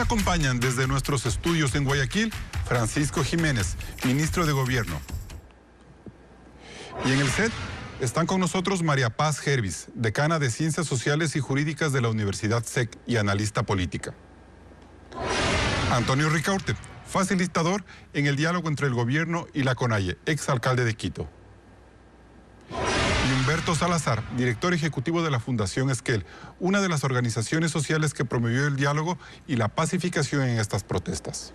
acompañan desde nuestros estudios en Guayaquil, Francisco Jiménez, ministro de Gobierno. Y en el set están con nosotros María Paz Gervis, decana de Ciencias Sociales y Jurídicas de la Universidad SEC y analista política. Antonio Ricaurte, facilitador en el diálogo entre el gobierno y la CONAIE, exalcalde de Quito. Y Humberto Salazar, director ejecutivo de la Fundación Esquel, una de las organizaciones sociales que promovió el diálogo y la pacificación en estas protestas.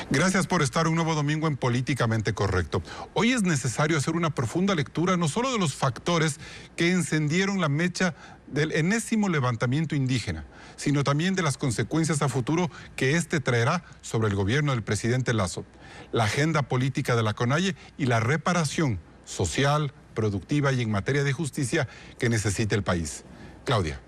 Gracias por estar un nuevo domingo en Políticamente Correcto. Hoy es necesario hacer una profunda lectura no solo de los factores que encendieron la mecha del enésimo levantamiento indígena, sino también de las consecuencias a futuro que este traerá sobre el gobierno del presidente Lasso, la agenda política de la CONAIE y la reparación social, productiva y en materia de justicia que necesita el país. Claudia.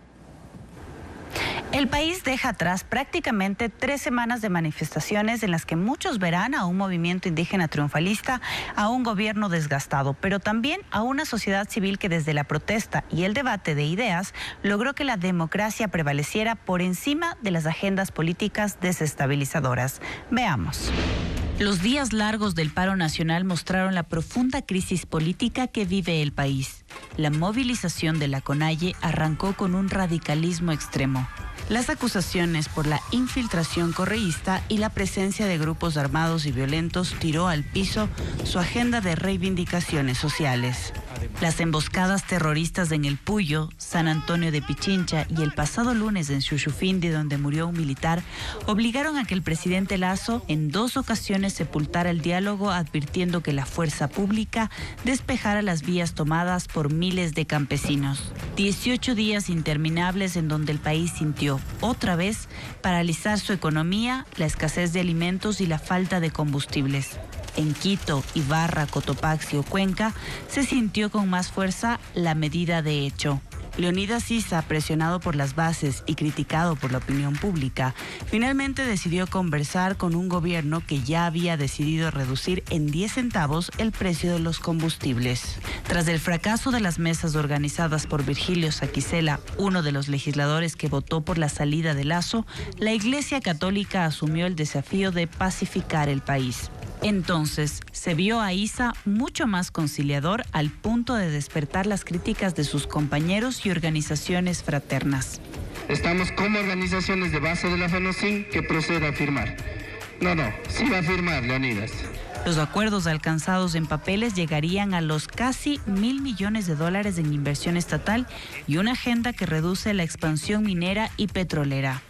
El país deja atrás prácticamente 3 semanas de manifestaciones en las que muchos verán a un movimiento indígena triunfalista, a un gobierno desgastado, pero también a una sociedad civil que desde la protesta y el debate de ideas logró que la democracia prevaleciera por encima de las agendas políticas desestabilizadoras. Veamos. Los días largos del paro nacional mostraron la profunda crisis política que vive el país. La movilización de la CONAIE arrancó con un radicalismo extremo. Las acusaciones por la infiltración correísta y la presencia de grupos armados y violentos tiró al piso su agenda de reivindicaciones sociales. Las emboscadas terroristas en El Puyo, San Antonio de Pichincha y el pasado lunes en Xuxufindi, donde murió un militar, obligaron a que el presidente Lasso en 2 ocasiones sepultara el diálogo, advirtiendo que la fuerza pública despejara las vías tomadas por miles de campesinos. 18 días interminables en donde el país sintió otra vez paralizar su economía, la escasez de alimentos y la falta de combustibles. En Quito, Ibarra, Cotopaxi o Cuenca se sintió con más fuerza la medida de hecho. Leonidas Issa, presionado por las bases y criticado por la opinión pública, finalmente decidió conversar con un gobierno que ya había decidido reducir en 10 centavos el precio de los combustibles. Tras el fracaso de las mesas organizadas por Virgilio Saquicela, uno de los legisladores que votó por la salida de Lasso, la Iglesia Católica asumió el desafío de pacificar el país. Entonces, se vio a Issa mucho más conciliador al punto de despertar las críticas de sus compañeros y organizaciones fraternas. Estamos como organizaciones de base de la FENOCIN que procede a firmar. No, sí va a firmar, Leonidas. Los acuerdos alcanzados en papeles llegarían a los casi $1.000 millones en inversión estatal y una agenda que reduce la expansión minera y petrolera.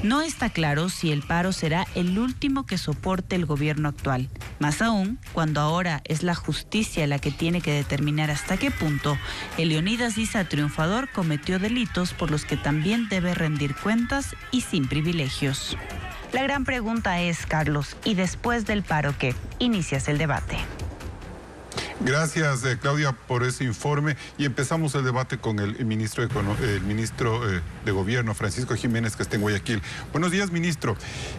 No está claro si el paro será el último que soporte el gobierno actual. Más aún, cuando ahora es la justicia la que tiene que determinar hasta qué punto el Leonidas Issa triunfador cometió delitos por los que también debe rendir cuentas y sin privilegios. La gran pregunta es, Carlos, ¿y después del paro qué? Inicias el debate. Gracias, Claudia, por ese informe. Y empezamos el debate con el ministro de Gobierno, Francisco Jiménez, que está en Guayaquil. Buenos días, ministro.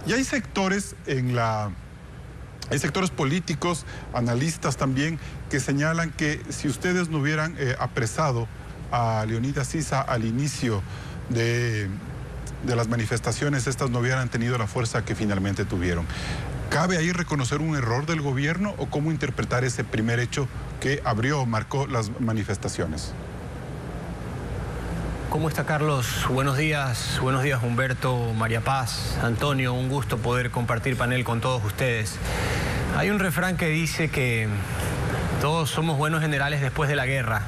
Y hay sectores hay sectores políticos, analistas también, que señalan que si ustedes no hubieran apresado a Leonidas Issa al inicio de las manifestaciones, estas no hubieran tenido la fuerza que finalmente tuvieron. ¿Cabe ahí reconocer un error del gobierno o cómo interpretar ese primer hecho que marcó las manifestaciones? ¿Cómo está, Carlos? Buenos días Humberto, María Paz, Antonio, un gusto poder compartir panel con todos ustedes. Hay un refrán que dice que todos somos buenos generales después de la guerra.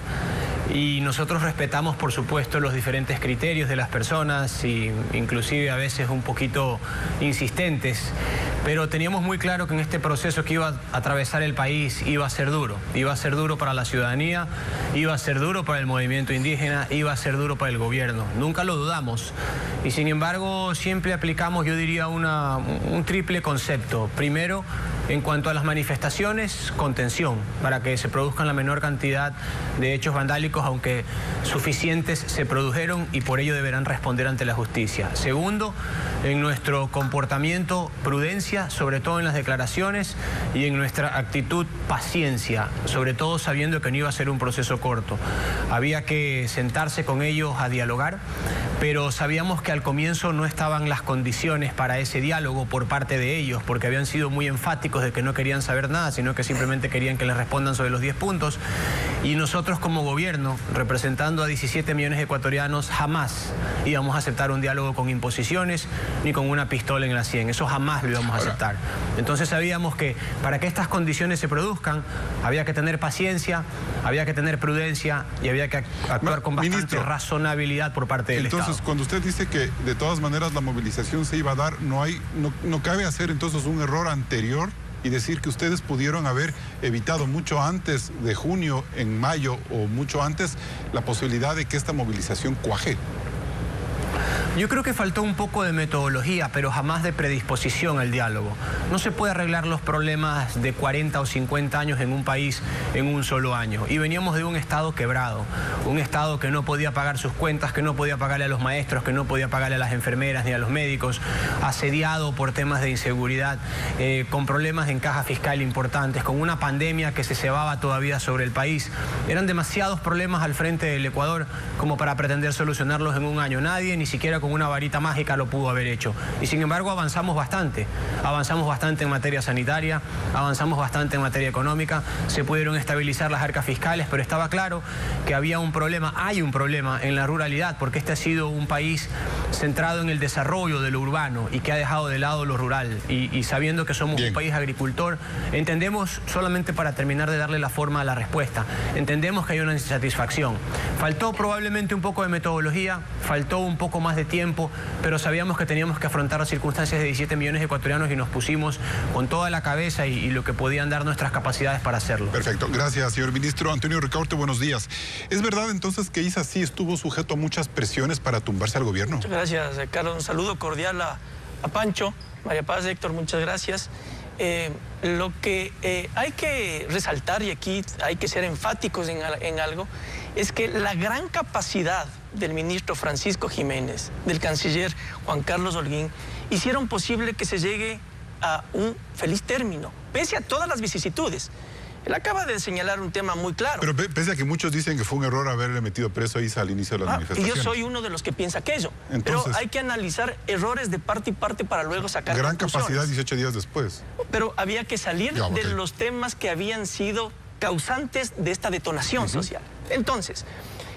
Y nosotros respetamos, por supuesto, los diferentes criterios de las personas y inclusive a veces un poquito insistentes, pero teníamos muy claro que en este proceso que iba a atravesar el país iba a ser duro para la ciudadanía, iba a ser duro para el movimiento indígena, iba a ser duro para el gobierno. Nunca lo dudamos y sin embargo siempre aplicamos, yo diría, un triple concepto. Primero, en cuanto a las manifestaciones, contención, para que se produzcan la menor cantidad de hechos vandálicos, aunque suficientes se produjeron y por ello deberán responder ante la justicia. Segundo, en nuestro comportamiento, prudencia, sobre todo en las declaraciones, y en nuestra actitud, paciencia, sobre todo sabiendo que no iba a ser un proceso corto. Había que sentarse con ellos a dialogar, pero sabíamos que al comienzo no estaban las condiciones para ese diálogo por parte de ellos, porque habían sido muy enfáticos de que no querían saber nada, sino que simplemente querían que les respondan sobre los 10 puntos. Y nosotros como gobierno, representando a 17 millones de ecuatorianos, jamás íbamos a aceptar un diálogo con imposiciones ni con una pistola en la sien. Eso jamás lo íbamos a aceptar. Entonces sabíamos que para que estas condiciones se produzcan, había que tener paciencia, había que tener prudencia y había que actuar con bastante razonabilidad por parte del Estado. Entonces, cuando usted dice que de todas maneras la movilización se iba a dar, no cabe hacer entonces un error anterior y decir que ustedes pudieron haber evitado mucho antes de junio, en mayo o mucho antes, la posibilidad de que esta movilización cuaje. Yo creo que faltó un poco de metodología, pero jamás de predisposición al diálogo. No se puede arreglar los problemas de 40 o 50 años en un país en un solo año. Y veníamos de un Estado quebrado, un Estado que no podía pagar sus cuentas, que no podía pagarle a los maestros, que no podía pagarle a las enfermeras ni a los médicos, asediado por temas de inseguridad, con problemas en caja fiscal importantes, con una pandemia que se cebaba todavía sobre el país. Eran demasiados problemas al frente del Ecuador como para pretender solucionarlos en un año. Nadie, ni siquiera con una varita mágica, lo pudo haber hecho. Y sin embargo avanzamos bastante en materia sanitaria, avanzamos bastante en materia económica, se pudieron estabilizar las arcas fiscales, pero estaba claro que había un problema, hay un problema en la ruralidad, porque este ha sido un país centrado en el desarrollo de lo urbano y que ha dejado de lado lo rural. Y sabiendo que somos un país agricultor, entendemos, solamente para terminar de darle la forma a la respuesta, entendemos que hay una insatisfacción. Faltó probablemente un poco de metodología, faltó un poco más de tiempo, pero sabíamos que teníamos que afrontar las circunstancias de 17 millones de ecuatorianos y nos pusimos con toda la cabeza y lo que podían dar nuestras capacidades para hacerlo. Perfecto. Gracias, señor ministro. Antonio Ricaurte, buenos días. ¿Es verdad entonces que ISA sí estuvo sujeto a muchas presiones para tumbarse al gobierno? Muchas gracias, Carlos. Un saludo cordial a Pancho, María Paz, Héctor, muchas gracias. Lo que hay que resaltar, y aquí hay que ser enfáticos en algo, es que la gran capacidad del ministro Francisco Jiménez, del canciller Juan Carlos Holguín, hicieron posible que se llegue a un feliz término, pese a todas las vicisitudes. Él acaba de señalar un tema muy claro. Pero pese a que muchos dicen que fue un error haberle metido preso a ISA al inicio de las manifestaciones. Y yo soy uno de los que piensa aquello. Entonces, pero hay que analizar errores de parte y parte para luego sacar gran conclusiones. Capacidad 18 días después. Pero había que salir de los temas que habían sido causantes de esta detonación social. Entonces,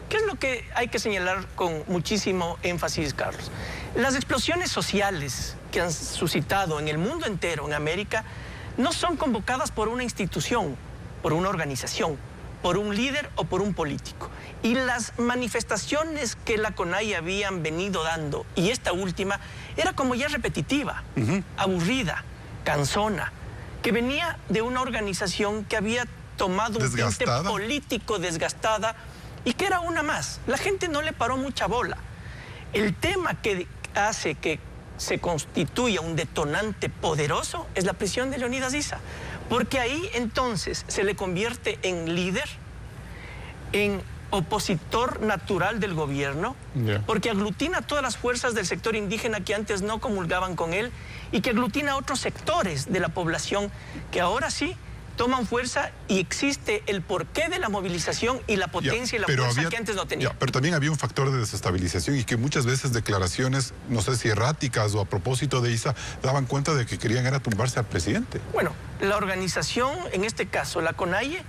¿qué es lo que hay que señalar con muchísimo énfasis, Carlos? Las explosiones sociales que han suscitado en el mundo entero, en América, no son convocadas por una institución, por una organización, por un líder o por un político. Y las manifestaciones que la CONAIE habían venido dando, y esta última, era como ya repetitiva, aburrida, cansona, que venía de una organización que había tomado un tinte político desgastada y que era una más. La gente no le paró mucha bola. El tema que hace que se constituya un detonante poderoso es la prisión de Leonidas Issa, porque ahí entonces se le convierte en líder, en opositor natural del gobierno, porque aglutina todas las fuerzas del sector indígena que antes no comulgaban con él y que aglutina a otros sectores de la población que ahora sí toman fuerza y existe el porqué de la movilización y la potencia y la fuerza que antes no tenía. Pero también había un factor de desestabilización y que muchas veces declaraciones, no sé si erráticas o a propósito de ISA, daban cuenta de que querían era tumbarse al presidente. Bueno, la organización, en este caso la CONAIE,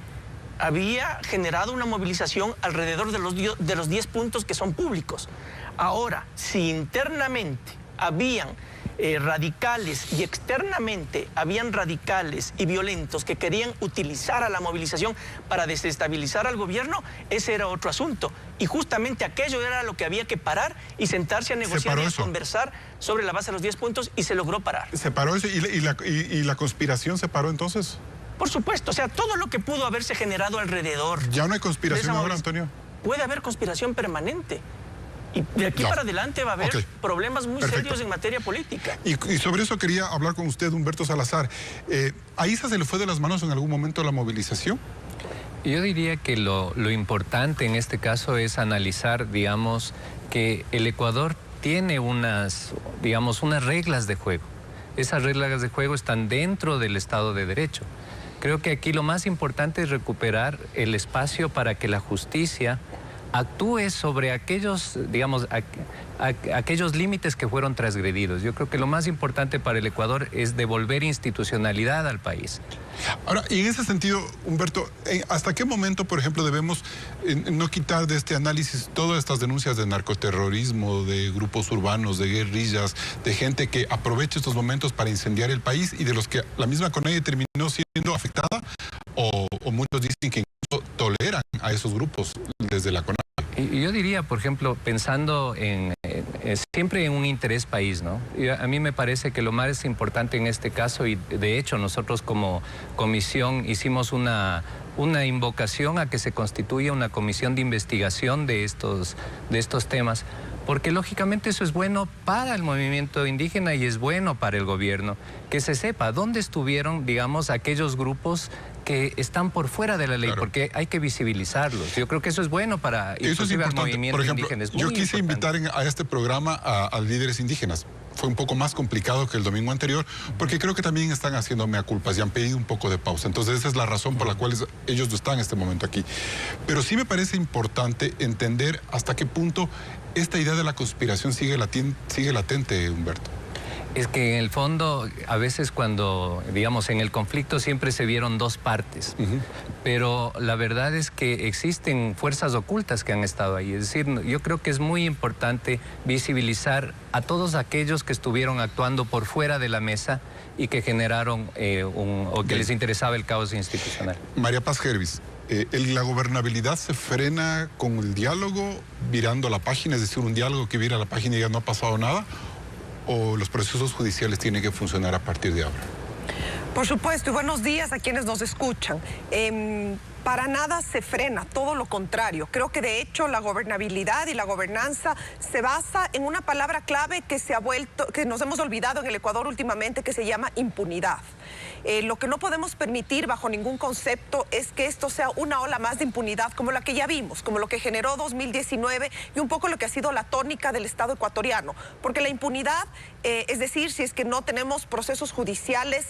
había generado una movilización alrededor de los 10 puntos que son públicos. Ahora, si internamente habían radicales y externamente habían radicales y violentos que querían utilizar a la movilización para desestabilizar al gobierno, ese era otro asunto. Y justamente aquello era lo que había que parar y sentarse a negociar y a conversar sobre la base de los 10 puntos y se logró parar. ¿Se paró eso? ¿Y la conspiración se paró entonces? Por supuesto, o sea, todo lo que pudo haberse generado alrededor. ¿Ya no hay conspiración ahora, Antonio? Puede haber conspiración permanente. Y de aquí para adelante va a haber problemas muy serios en materia política. Y sobre eso quería hablar con usted, Humberto Salazar. ¿A ISA se le fue de las manos en algún momento la movilización? Yo diría que lo importante en este caso es analizar, digamos, que el Ecuador tiene unas reglas de juego. Esas reglas de juego están dentro del Estado de Derecho. Creo que aquí lo más importante es recuperar el espacio para que la justicia actúe sobre aquellos, digamos, aquellos límites que fueron transgredidos. Yo creo que lo más importante para el Ecuador es devolver institucionalidad al país. Ahora, y en ese sentido, Humberto, ¿hasta qué momento, por ejemplo, debemos no quitar de este análisis todas estas denuncias de narcoterrorismo, de grupos urbanos, de guerrillas, de gente que aprovecha estos momentos para incendiar el país y de los que la misma CONAIE terminó siendo afectada? O muchos dicen que incluso toleran a esos grupos desde la CONAIE. Y yo diría, por ejemplo, pensando siempre en un interés país, ¿no? A mí me parece que lo más importante en este caso, y de hecho nosotros como comisión hicimos una invocación a que se constituya una comisión de investigación de estos temas, porque lógicamente eso es bueno para el movimiento indígena y es bueno para el gobierno, que se sepa dónde estuvieron, digamos, aquellos grupos que están por fuera de la ley, claro, porque hay que visibilizarlos. Yo creo que eso es bueno para inclusive al movimiento indígena. Yo quise invitar a este programa a líderes indígenas. Fue un poco más complicado que el domingo anterior, porque creo que también están haciendo mea culpas y han pedido un poco de pausa. Entonces esa es la razón por la cual ellos no están en este momento aquí. Pero sí me parece importante entender hasta qué punto esta idea de la conspiración sigue latente, Humberto. Es que en el fondo, a veces cuando, digamos, en el conflicto siempre se vieron dos partes, pero la verdad es que existen fuerzas ocultas que han estado ahí. Es decir, yo creo que es muy importante visibilizar a todos aquellos que estuvieron actuando por fuera de la mesa y que generaron o que les interesaba el caos institucional. María Paz Gervis, ¿la gobernabilidad se frena con el diálogo, virando la página, es decir, un diálogo que vira la página y ya no ha pasado nada? ¿O los procesos judiciales tienen que funcionar a partir de ahora? Por supuesto, y buenos días a quienes nos escuchan. Para nada se frena, todo lo contrario. Creo que de hecho la gobernabilidad y la gobernanza se basa en una palabra clave que nos hemos olvidado en el Ecuador últimamente, que se llama impunidad. Lo que no podemos permitir bajo ningún concepto es que esto sea una ola más de impunidad como la que ya vimos, como lo que generó 2019 y un poco lo que ha sido la tónica del Estado ecuatoriano. Porque la impunidad, es decir, si es que no tenemos procesos judiciales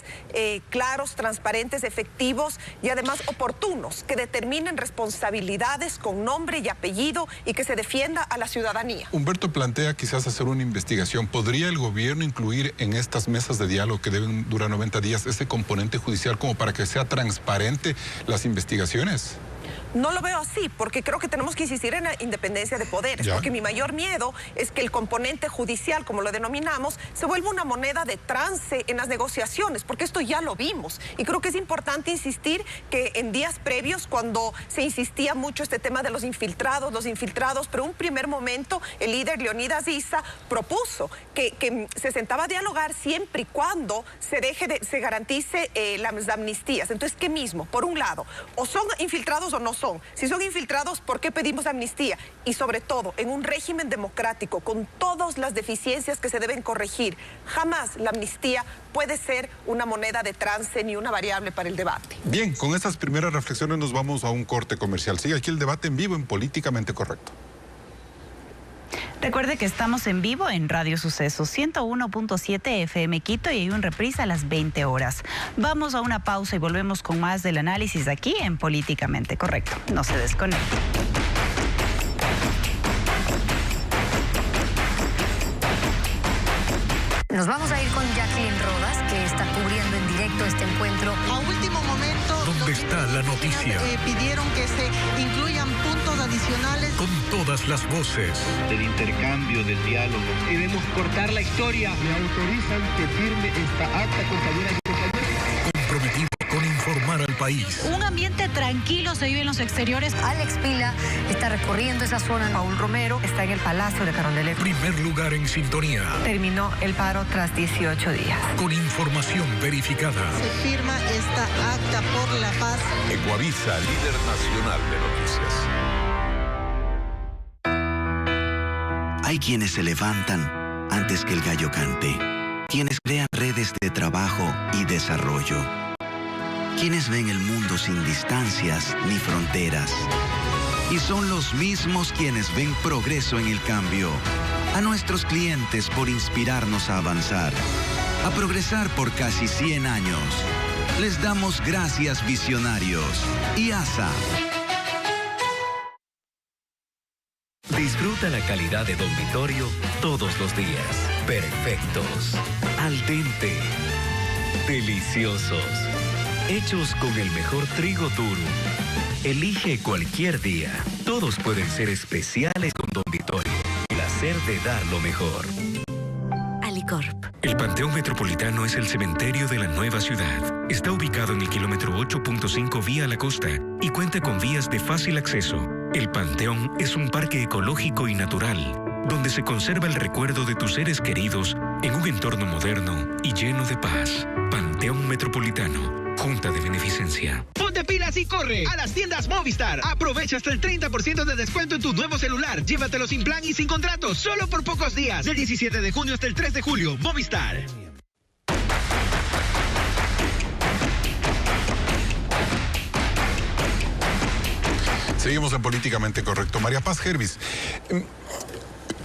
claros, transparentes, efectivos y además oportunos, que determinen responsabilidades con nombre y apellido y que se defienda a la ciudadanía. Humberto plantea quizás hacer una investigación. ¿Podría el gobierno incluir en estas mesas de diálogo que deben durar 90 días ese componente judicial como para que sea transparente las investigaciones? No lo veo así, porque creo que tenemos que insistir en la independencia de poderes, porque mi mayor miedo es que el componente judicial, como lo denominamos, se vuelva una moneda de trance en las negociaciones, porque esto ya lo vimos. Y creo que es importante insistir que en días previos, cuando se insistía mucho este tema de los infiltrados, pero en un primer momento el líder Leonidas Issa propuso que se sentaba a dialogar siempre y cuando se garantice las amnistías. Entonces, ¿qué mismo? Por un lado, o son infiltrados o no son. Si son infiltrados, ¿por qué pedimos amnistía? Y sobre todo, en un régimen democrático, con todas las deficiencias que se deben corregir, jamás la amnistía puede ser una moneda de trance ni una variable para el debate. Bien, con estas primeras reflexiones nos vamos a un corte comercial. Sigue aquí el debate en vivo en Políticamente Correcto. Recuerde que estamos en vivo en Radio Sucesos 101.7 FM Quito y hay un reprise a las 20 horas. Vamos a una pausa y volvemos con más del análisis aquí en Políticamente Correcto. No se desconecte. Nos vamos a ir con Jacqueline Rodas, que está cubriendo en directo este encuentro. A último momento, ¿dónde está la noticia? Pidieron que se incluyan puntos adicionales. Con todas las voces. Del intercambio, del diálogo. Debemos cortar la historia. Me autorizan que firme esta acta, compañeras y compañeros. Comprometido con informar al país. Un ambiente tranquilo se vive en los exteriores. Alex Pila está recorriendo esa zona. Paul Romero está en el Palacio de Carondelet. Primer lugar en sintonía. Terminó el paro tras 18 días. Con información verificada. Se firma esta acta por la paz. Ecuavisa, líder nacional de noticias. Hay quienes se levantan antes que el gallo cante. Quienes crean redes de trabajo y desarrollo. Quienes ven el mundo sin distancias ni fronteras. Y son los mismos quienes ven progreso en el cambio. A nuestros clientes por inspirarnos a avanzar. A progresar por casi 100 años. Les damos gracias, visionarios. IASA. Disfruta la calidad de Don Vittorio todos los días. Perfectos, al dente, deliciosos, hechos con el mejor trigo duro. Elige cualquier día. Todos pueden ser especiales con Don Vittorio. El placer de dar lo mejor. Alicorp. El Panteón Metropolitano es el cementerio de la nueva ciudad. Está ubicado en el kilómetro 8.5 vía La Costa y cuenta con vías de fácil acceso. El Panteón es un parque ecológico y natural, donde se conserva el recuerdo de tus seres queridos en un entorno moderno y lleno de paz. Panteón Metropolitano, Junta de Beneficencia. Ponte pilas y corre a las tiendas Movistar. Aprovecha hasta el 30% de descuento en tu nuevo celular. Llévatelo sin plan y sin contrato, solo por pocos días. Del 17 de junio hasta el 3 de julio. Movistar. Seguimos en Políticamente Correcto. María Paz Gervis,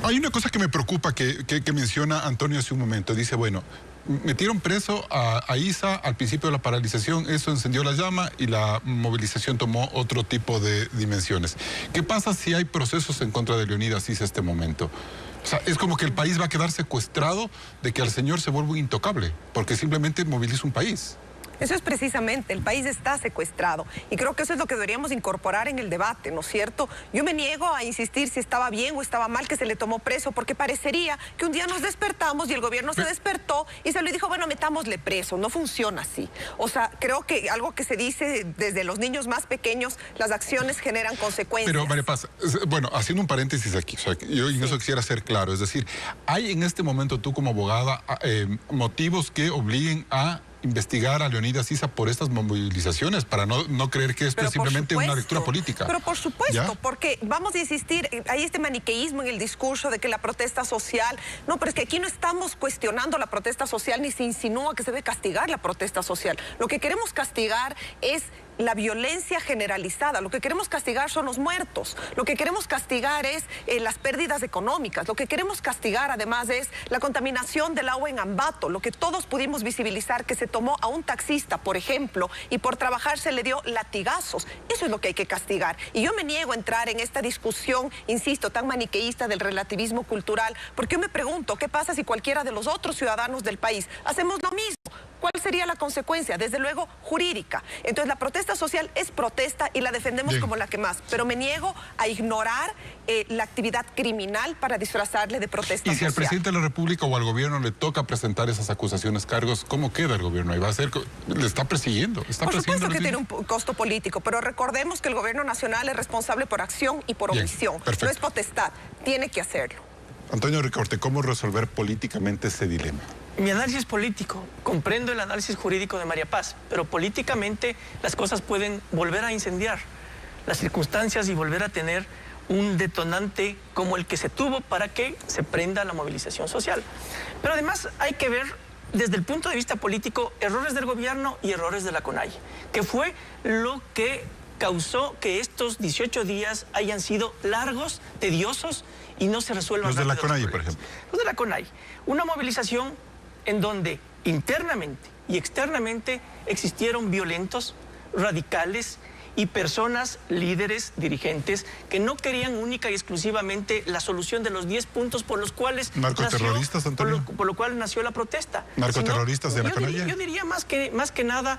hay una cosa que me preocupa que menciona Antonio hace un momento. Dice, bueno, metieron preso a Isa al principio de la paralización, eso encendió la llama y la movilización tomó otro tipo de dimensiones. ¿Qué pasa si hay procesos en contra de Leonidas Isa en este momento? O sea, es como que el país va a quedar secuestrado de que al señor se vuelva intocable, porque simplemente moviliza un país. Eso es precisamente, el país está secuestrado y creo que eso es lo que deberíamos incorporar en el debate, ¿no es cierto? Yo me niego a insistir si estaba bien o estaba mal que se le tomó preso, porque parecería que un día nos despertamos y el gobierno se despertó y se le dijo, bueno, metámosle preso. No funciona así. O sea, creo que algo que se dice desde los niños más pequeños, las acciones generan consecuencias. Pero, María Paz, bueno, haciendo un paréntesis aquí, o sea, yo en eso quisiera ser claro, es decir, ¿hay en este momento tú como abogada motivos que obliguen a investigar a Leonidas Isa por estas movilizaciones, para no creer que esto es simplemente una lectura política? Pero por supuesto, ¿ya? Porque vamos a insistir, hay este maniqueísmo en el discurso de que la protesta social, no, pero es que aquí no estamos cuestionando la protesta social, ni se insinúa que se debe castigar la protesta social. Lo que queremos castigar es la violencia generalizada. Lo que queremos castigar son los muertos. Lo que queremos castigar es las pérdidas económicas. Lo que queremos castigar además es la contaminación del agua en Ambato. Lo que todos pudimos visibilizar, que se tomó a un taxista, por ejemplo, y por trabajar se le dio latigazos. Eso es lo que hay que castigar. Y yo me niego a entrar en esta discusión, insisto, tan maniqueísta del relativismo cultural, porque yo me pregunto, ¿qué pasa si cualquiera de los otros ciudadanos del país hacemos lo mismo? ¿Cuál sería la consecuencia? Desde luego, jurídica. Entonces, la protesta social es protesta y la defendemos como la que más. Pero me niego a ignorar la actividad criminal para disfrazarle de protesta social. Y si al presidente de la República o al gobierno le toca presentar esas acusaciones, cargos, ¿cómo queda el gobierno? Ahí va a ser, le está persiguiendo. Por supuesto que tiene un costo político, pero recordemos que el gobierno nacional es responsable por acción y por omisión. No es potestad, tiene que hacerlo. Antonio Ricaurte, ¿cómo resolver políticamente ese dilema? Mi análisis político, comprendo el análisis jurídico de María Paz, pero políticamente las cosas pueden volver a incendiar las circunstancias y volver a tener un detonante como el que se tuvo para que se prenda la movilización social. Pero además hay que ver desde el punto de vista político errores del gobierno y errores de la CONAIE, que fue lo que causó que estos 18 días hayan sido largos, tediosos y no se resuelvan. Los de la CONAIE, por ejemplo. Los de la CONAIE. Una movilización en donde internamente y externamente existieron violentos, radicales y personas, líderes, dirigentes, que no querían única y exclusivamente la solución de los 10 puntos por los cuales ¿narcoterroristas, Antonio? Por lo cual nació la protesta. ¿Narcoterroristas de la CONAIE? Yo diría más que nada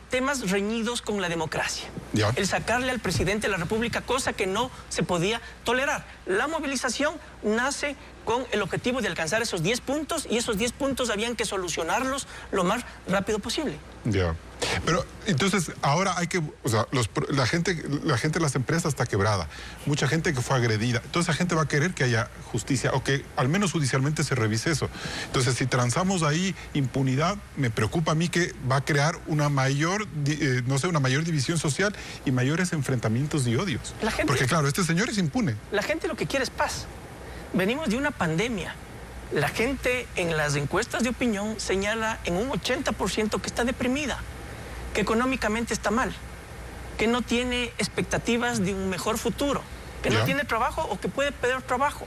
temas reñidos con la democracia. ¿Ya? El sacarle al presidente de la República, cosa que no se podía tolerar. La movilización nace con el objetivo de alcanzar esos 10 puntos y esos 10 puntos habían que solucionarlos lo más rápido posible. Ya. Pero entonces ahora hay que, o sea, la gente de las empresas está quebrada, mucha gente que fue agredida, toda esa gente va a querer que haya justicia o que al menos judicialmente se revise eso. Entonces, si transamos ahí impunidad, me preocupa a mí que va a crear una mayor, una mayor división social y mayores enfrentamientos y odios. Porque claro, este señor es impune. La gente lo que quiere es paz. Venimos de una pandemia. La gente en las encuestas de opinión señala en un 80% que está deprimida, que económicamente está mal, que no tiene expectativas de un mejor futuro, que no tiene trabajo o que puede perder trabajo.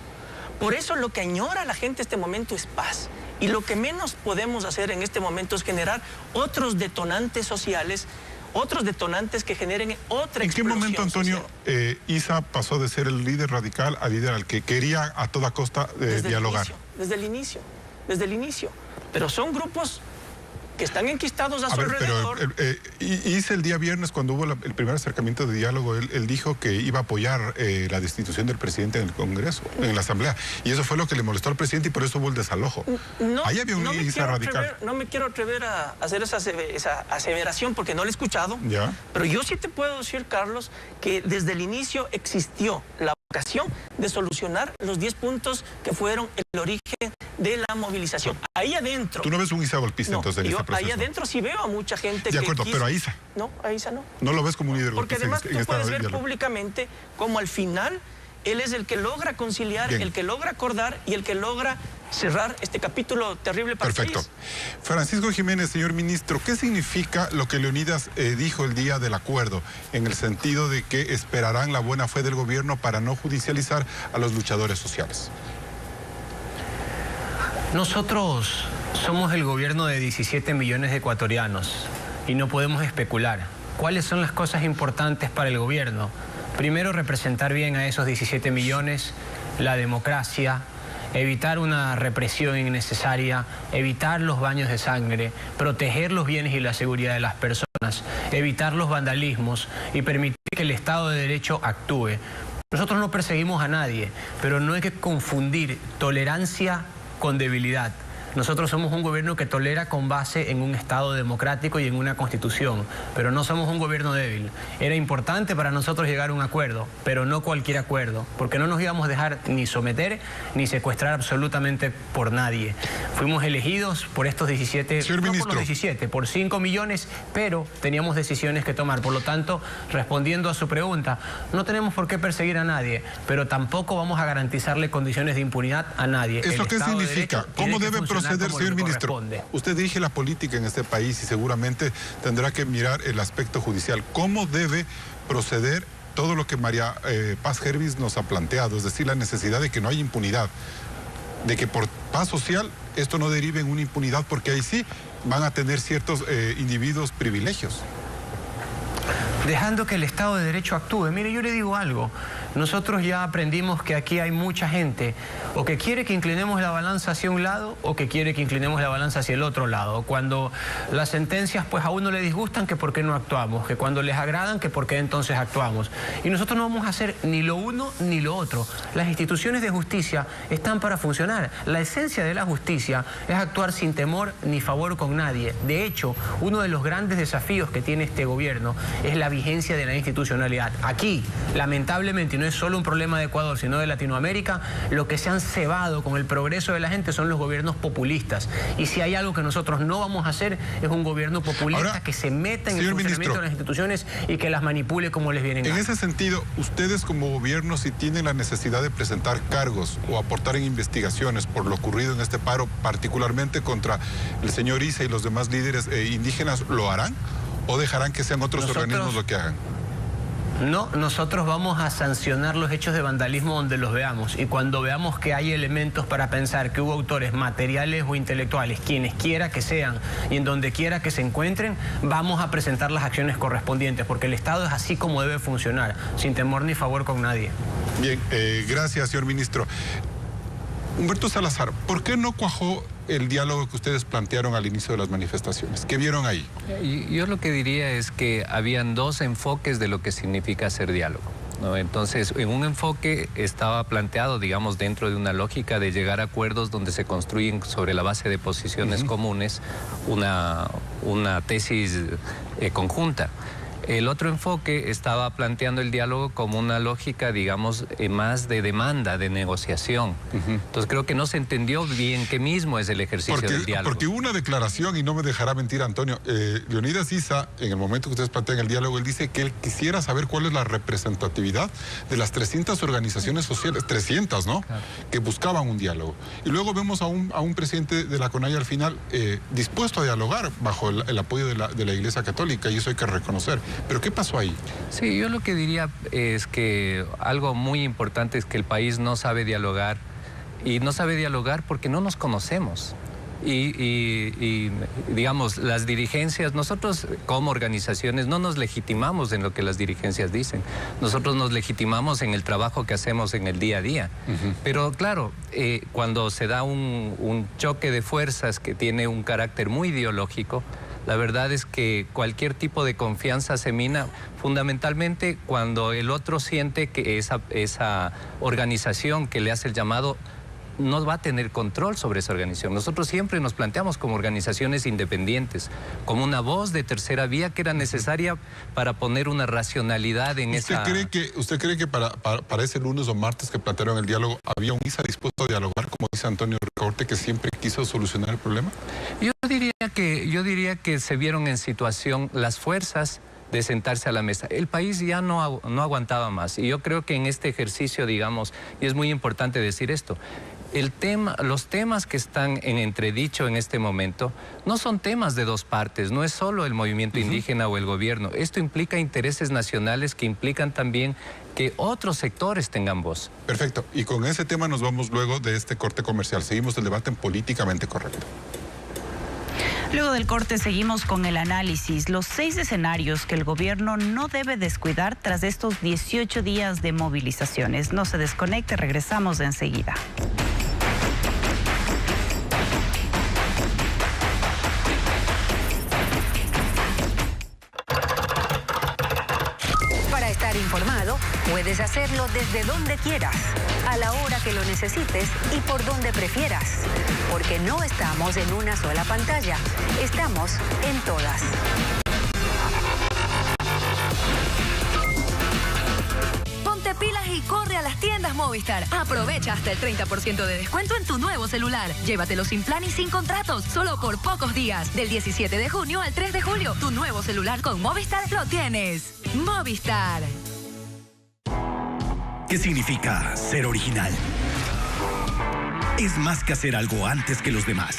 Por eso lo que añora la gente en este momento es paz. Y lo que menos podemos hacer en este momento es generar otros detonantes sociales, otros detonantes que generen otra explosión. ¿En qué momento, Antonio, Isa pasó de ser el líder radical al líder al que quería a toda costa dialogar? Desde el inicio. Pero son grupos que están enquistados a su alrededor. Pero Isa el día viernes, cuando hubo el primer acercamiento de diálogo, él dijo que iba a apoyar la destitución del presidente en el Congreso, en la Asamblea. Y eso fue lo que le molestó al presidente y por eso hubo el desalojo. Ahí había un Isa radical. No me quiero atrever a hacer esa aseveración porque no la he escuchado. ¿Ya? Pero yo sí te puedo decir, Carlos, que desde el inicio existió la vocación de solucionar los 10 puntos que fueron el origen de la movilización. Ahí adentro... ¿Tú no ves un Isa golpista entonces en este proceso? Ahí adentro sí veo a mucha gente de acuerdo, pero a Isa. No, a Isa no. ¿No lo ves como un líder golpista? Porque además tú puedes ver diálogo públicamente como al final él es el que logra conciliar, el que logra acordar y el que logra cerrar este capítulo terrible para el país. Perfecto. Francisco Jiménez, señor ministro, ¿qué significa lo que Leonidas dijo el día del acuerdo? En el sentido de que esperarán la buena fe del gobierno para no judicializar a los luchadores sociales. Nosotros somos el gobierno de 17 millones de ecuatorianos y no podemos especular. ¿Cuáles son las cosas importantes para el gobierno? Primero, representar bien a esos 17 millones, la democracia, evitar una represión innecesaria, evitar los baños de sangre, proteger los bienes y la seguridad de las personas, evitar los vandalismos y permitir que el Estado de Derecho actúe. Nosotros no perseguimos a nadie, pero no hay que confundir tolerancia con debilidad. Nosotros somos un gobierno que tolera con base en un Estado democrático y en una Constitución, pero no somos un gobierno débil. Era importante para nosotros llegar a un acuerdo, pero no cualquier acuerdo, porque no nos íbamos a dejar ni someter ni secuestrar absolutamente por nadie. Fuimos elegidos por estos 17, señor ministro, por los 17, por 5 millones, pero teníamos decisiones que tomar. Por lo tanto, respondiendo a su pregunta, no tenemos por qué perseguir a nadie, pero tampoco vamos a garantizarle condiciones de impunidad a nadie. ¿Eso qué significa? ¿Cómo debe proceder, señor ministro? Usted dirige la política en este país y seguramente tendrá que mirar el aspecto judicial. ¿Cómo debe proceder todo lo que María Paz Hervis nos ha planteado? Es decir, la necesidad de que no haya impunidad, de que por paz social esto no derive en una impunidad, porque ahí sí van a tener ciertos individuos privilegios. Dejando que el Estado de Derecho actúe. Mire, yo le digo algo. Nosotros ya aprendimos que aquí hay mucha gente o que quiere que inclinemos la balanza hacia un lado o que quiere que inclinemos la balanza hacia el otro lado. Cuando las sentencias pues a uno le disgustan, que por qué no actuamos, que cuando les agradan, que por qué entonces actuamos. Y nosotros no vamos a hacer ni lo uno ni lo otro. Las instituciones de justicia están para funcionar. La esencia de la justicia es actuar sin temor ni favor con nadie. De hecho, uno de los grandes desafíos que tiene este gobierno es la vigencia de la institucionalidad. Aquí, lamentablemente, y no es solo un problema de Ecuador, sino de Latinoamérica, lo que se han cebado con el progreso de la gente son los gobiernos populistas. Y si hay algo que nosotros no vamos a hacer, es un gobierno populista. Ahora, que se meta en el funcionamiento de las instituciones y que las manipule como les viene en gana. En ese sentido, ustedes como gobierno, si tienen la necesidad de presentar cargos o aportar en investigaciones por lo ocurrido en este paro, particularmente contra el señor Isa y los demás líderes indígenas, ¿lo harán? ¿O dejarán que sean otros organismos lo que hagan? No, nosotros vamos a sancionar los hechos de vandalismo donde los veamos, y cuando veamos que hay elementos para pensar que hubo autores materiales o intelectuales, quienes quiera que sean y en donde quiera que se encuentren, vamos a presentar las acciones correspondientes, porque el Estado es así como debe funcionar, sin temor ni favor con nadie. Bien, gracias, señor ministro. Humberto Salazar, ¿por qué no cuajó el diálogo que ustedes plantearon al inicio de las manifestaciones? ¿Qué vieron ahí? Yo lo que diría es que habían dos enfoques de lo que significa hacer diálogo, ¿no? Entonces, en un enfoque estaba planteado, digamos, dentro de una lógica de llegar a acuerdos donde se construyen sobre la base de posiciones comunes una tesis conjunta. El otro enfoque estaba planteando el diálogo como una lógica, digamos, más de demanda, de negociación. Entonces creo que no se entendió bien qué mismo es el ejercicio del diálogo. Porque hubo una declaración, y no me dejará mentir Antonio, Leonidas Isa, en el momento que ustedes plantean el diálogo, él dice que él quisiera saber cuál es la representatividad de las 300 organizaciones sociales, 300, ¿no? Claro. Que buscaban un diálogo. Y luego vemos a un presidente de la CONAIE al final dispuesto a dialogar bajo el apoyo de la Iglesia Católica, y eso hay que reconocer. ¿Pero qué pasó ahí? Sí, yo lo que diría es que algo muy importante es que el país no sabe dialogar, y no sabe dialogar porque no nos conocemos. y digamos, las dirigencias, nosotros como organizaciones no nos legitimamos en lo que las dirigencias dicen, nosotros nos legitimamos en el trabajo que hacemos en el día a día. Pero claro, cuando se da un choque de fuerzas que tiene un carácter muy ideológico, la verdad es que cualquier tipo de confianza se mina fundamentalmente cuando el otro siente que esa organización que le hace el llamado no va a tener control sobre esa organización. Nosotros siempre nos planteamos como organizaciones independientes, como una voz de tercera vía que era necesaria para poner una racionalidad en esa... ¿Usted cree que para ese lunes o martes que plantearon el diálogo, había un ISA dispuesto a dialogar, como dice Antonio Ricaurte, que siempre quiso solucionar el problema? Yo diría que se vieron en situación las fuerzas de sentarse a la mesa. El país ya no aguantaba más, y yo creo que en este ejercicio, digamos, y es muy importante decir esto, los temas que están en entredicho en este momento no son temas de dos partes, no es solo el movimiento indígena o el gobierno. Esto implica intereses nacionales que implican también que otros sectores tengan voz. Perfecto, y con ese tema nos vamos luego de este corte comercial. Seguimos el debate en Políticamente Correcto. Luego del corte seguimos con el análisis, los 6 escenarios que el gobierno no debe descuidar tras estos 18 días de movilizaciones. No se desconecte, regresamos enseguida. Para estar informado, puedes hacerlo desde donde quieras, a la hora que lo necesites y por donde prefieras. Porque no estamos en una sola pantalla, estamos en todas. Ponte pilas y corre a las tiendas Movistar. Aprovecha hasta el 30% de descuento en tu nuevo celular. Llévatelo sin plan y sin contratos, solo por pocos días. Del 17 de junio al 3 de julio, tu nuevo celular con Movistar lo tienes. Movistar. ¿Qué significa ser original? Es más que hacer algo antes que los demás.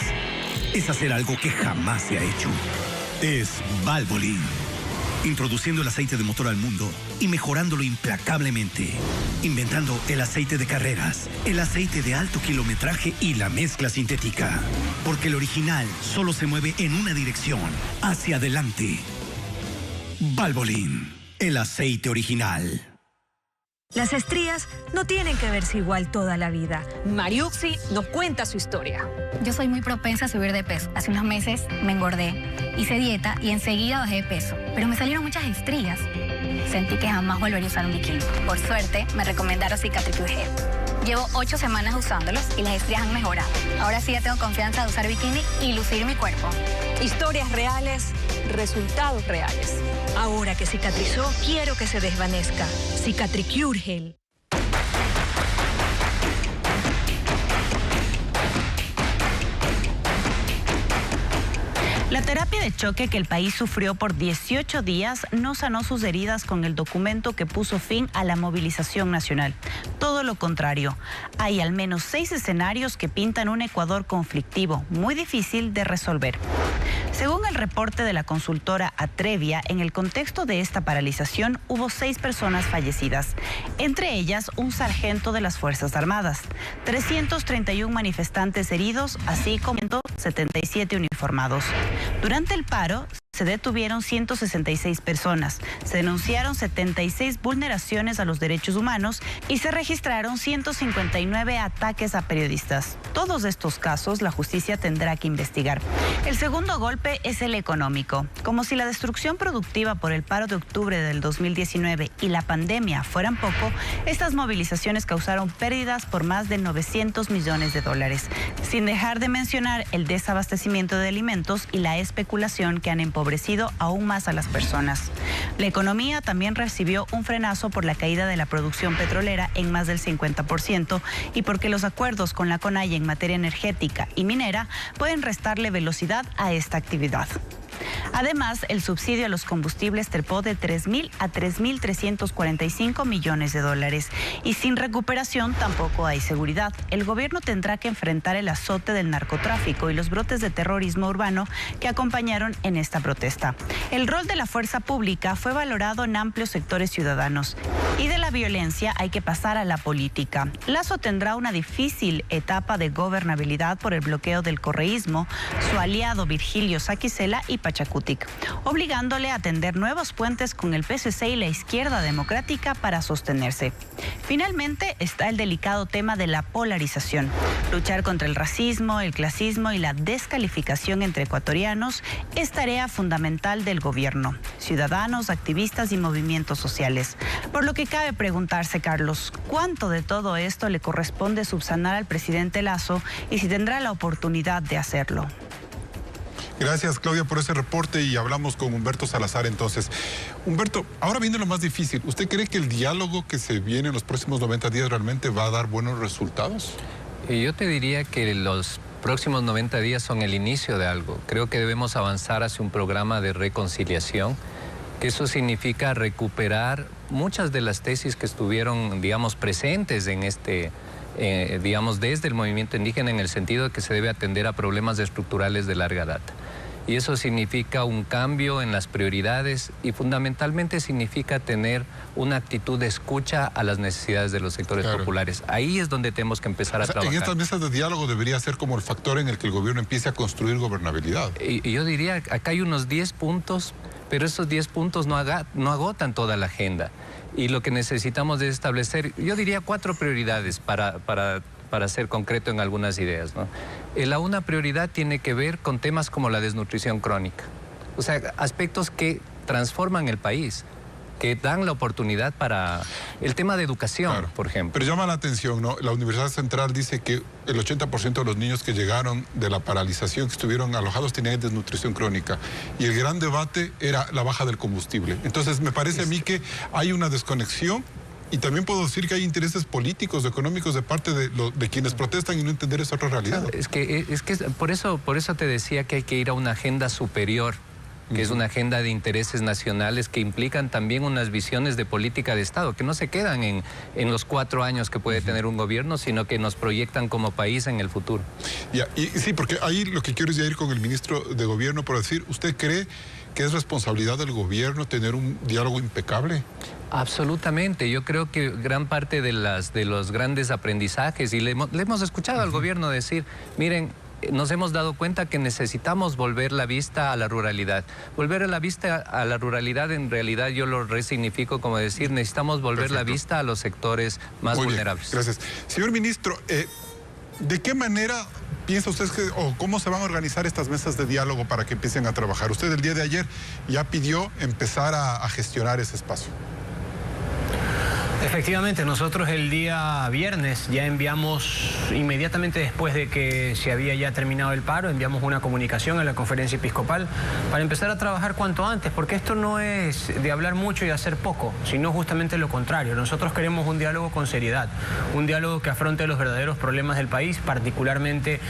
Es hacer algo que jamás se ha hecho. Es Valvoline. Introduciendo el aceite de motor al mundo y mejorándolo implacablemente. Inventando el aceite de carreras, el aceite de alto kilometraje y la mezcla sintética. Porque el original solo se mueve en una dirección, hacia adelante. Valvoline, el aceite original. Las estrías no tienen que verse igual toda la vida. Mariuxi nos cuenta su historia. Yo soy muy propensa a subir de peso. Hace unos meses me engordé, hice dieta y enseguida bajé de peso. Pero me salieron muchas estrías. Sentí que jamás volvería a usar un bikini. Por suerte, me recomendaron Cicatricure Gel. Llevo 8 semanas usándolos y las estrías han mejorado. Ahora sí ya tengo confianza de usar bikini y lucir mi cuerpo. Historias reales, resultados reales. Ahora que cicatrizó, quiero que se desvanezca. Cicatricure Gel. La terapia de choque que el país sufrió por 18 días no sanó sus heridas con el documento que puso fin a la movilización nacional. Todo lo contrario, hay al menos 6 escenarios que pintan un Ecuador conflictivo, muy difícil de resolver. Según el reporte de la consultora Atrevia, en el contexto de esta paralización hubo 6 personas fallecidas, entre ellas un sargento de las Fuerzas Armadas, 331 manifestantes heridos, así como 177 uniformados. Durante el paro se detuvieron 166 personas, se denunciaron 76 vulneraciones a los derechos humanos y se registraron 159 ataques a periodistas. Todos estos casos la justicia tendrá que investigar. El segundo golpe es el económico. Como si la destrucción productiva por el paro de octubre del 2019 y la pandemia fueran poco, estas movilizaciones causaron pérdidas por más de 900 millones de dólares, sin dejar de mencionar el desabastecimiento de alimentos y la especulación que han empobrecido aún más a las personas. La economía también recibió un frenazo por la caída de la producción petrolera en más del 50% y porque los acuerdos con la CONAIE en materia energética y minera pueden restarle velocidad a esta actividad. Además, el subsidio a los combustibles trepó de 3.000 a 3.345 millones de dólares. Y sin recuperación tampoco hay seguridad. El gobierno tendrá que enfrentar el azote del narcotráfico y los brotes de terrorismo urbano que acompañaron en esta protesta. El rol de la fuerza pública fue valorado en amplios sectores ciudadanos. Y de la violencia hay que pasar a la política. Lasso tendrá una difícil etapa de gobernabilidad por el bloqueo del correísmo, su aliado Virgilio Saquicela y Pachacutic, obligándole a tender nuevos puentes con el PSC y la izquierda democrática para sostenerse. Finalmente está el delicado tema de la polarización. Luchar contra el racismo, el clasismo y la descalificación entre ecuatorianos es tarea fundamental del gobierno, ciudadanos, activistas y movimientos sociales. Por lo que cabe preguntarse, Carlos, ¿cuánto de todo esto le corresponde subsanar al presidente Lasso y si tendrá la oportunidad de hacerlo? Gracias, Claudia, por ese reporte y hablamos con Humberto Salazar entonces. Humberto, ahora viene lo más difícil. ¿Usted cree que el diálogo que se viene en los próximos 90 días realmente va a dar buenos resultados? Yo te diría que los próximos 90 días son el inicio de algo. Creo que debemos avanzar hacia un programa de reconciliación, que eso significa recuperar muchas de las tesis que estuvieron, digamos, presentes en digamos, desde el movimiento indígena, en el sentido de que se debe atender a problemas estructurales de larga data. Y eso significa un cambio en las prioridades y fundamentalmente significa tener una actitud de escucha a las necesidades de los sectores populares. Ahí es donde tenemos que empezar a trabajar. En estas mesas de diálogo debería ser como el factor en el que el gobierno empiece a construir gobernabilidad. Y yo diría, acá hay unos 10 puntos, pero esos 10 puntos no agotan toda la agenda. Y lo que necesitamos es establecer, yo diría, 4 prioridades para ser concreto en algunas ideas, ¿no? Una prioridad tiene que ver con temas como la desnutrición crónica. O sea, aspectos que transforman el país, que dan la oportunidad para el tema de educación, por ejemplo. Pero llama la atención, ¿no? La Universidad Central dice que el 80% de los niños que llegaron de la paralización, que estuvieron alojados, tenían desnutrición crónica. Y el gran debate era la baja del combustible. Entonces, me parece a mí que hay una desconexión. Y también puedo decir que hay intereses políticos, económicos de parte de quienes protestan y no entender esa otra realidad. Es que por eso te decía que hay que ir a una agenda superior, que es una agenda de intereses nacionales que implican también unas visiones de política de Estado, que no se quedan en los 4 años que puede tener un gobierno, sino que nos proyectan como país en el futuro. Y sí, porque ahí lo que quiero es ya ir con el ministro de Gobierno por decir, ¿usted cree que es responsabilidad del gobierno tener un diálogo impecable? Absolutamente. Yo creo que gran parte de los grandes aprendizajes, y le hemos escuchado al gobierno decir, miren, nos hemos dado cuenta que necesitamos volver la vista a la ruralidad. Volver a la vista a la ruralidad, en realidad yo lo resignifico como decir, necesitamos volver la vista a los sectores más vulnerables. Gracias. Señor ministro, ¿de qué manera piensa usted o cómo se van a organizar estas mesas de diálogo para que empiecen a trabajar? Usted el día de ayer ya pidió empezar a gestionar ese espacio. Efectivamente, nosotros el día viernes ya enviamos, inmediatamente después de que se había ya terminado el paro, enviamos una comunicación a la conferencia episcopal para empezar a trabajar cuanto antes, porque esto no es de hablar mucho y hacer poco, sino justamente lo contrario. Nosotros queremos un diálogo con seriedad, un diálogo que afronte los verdaderos problemas del país, particularmente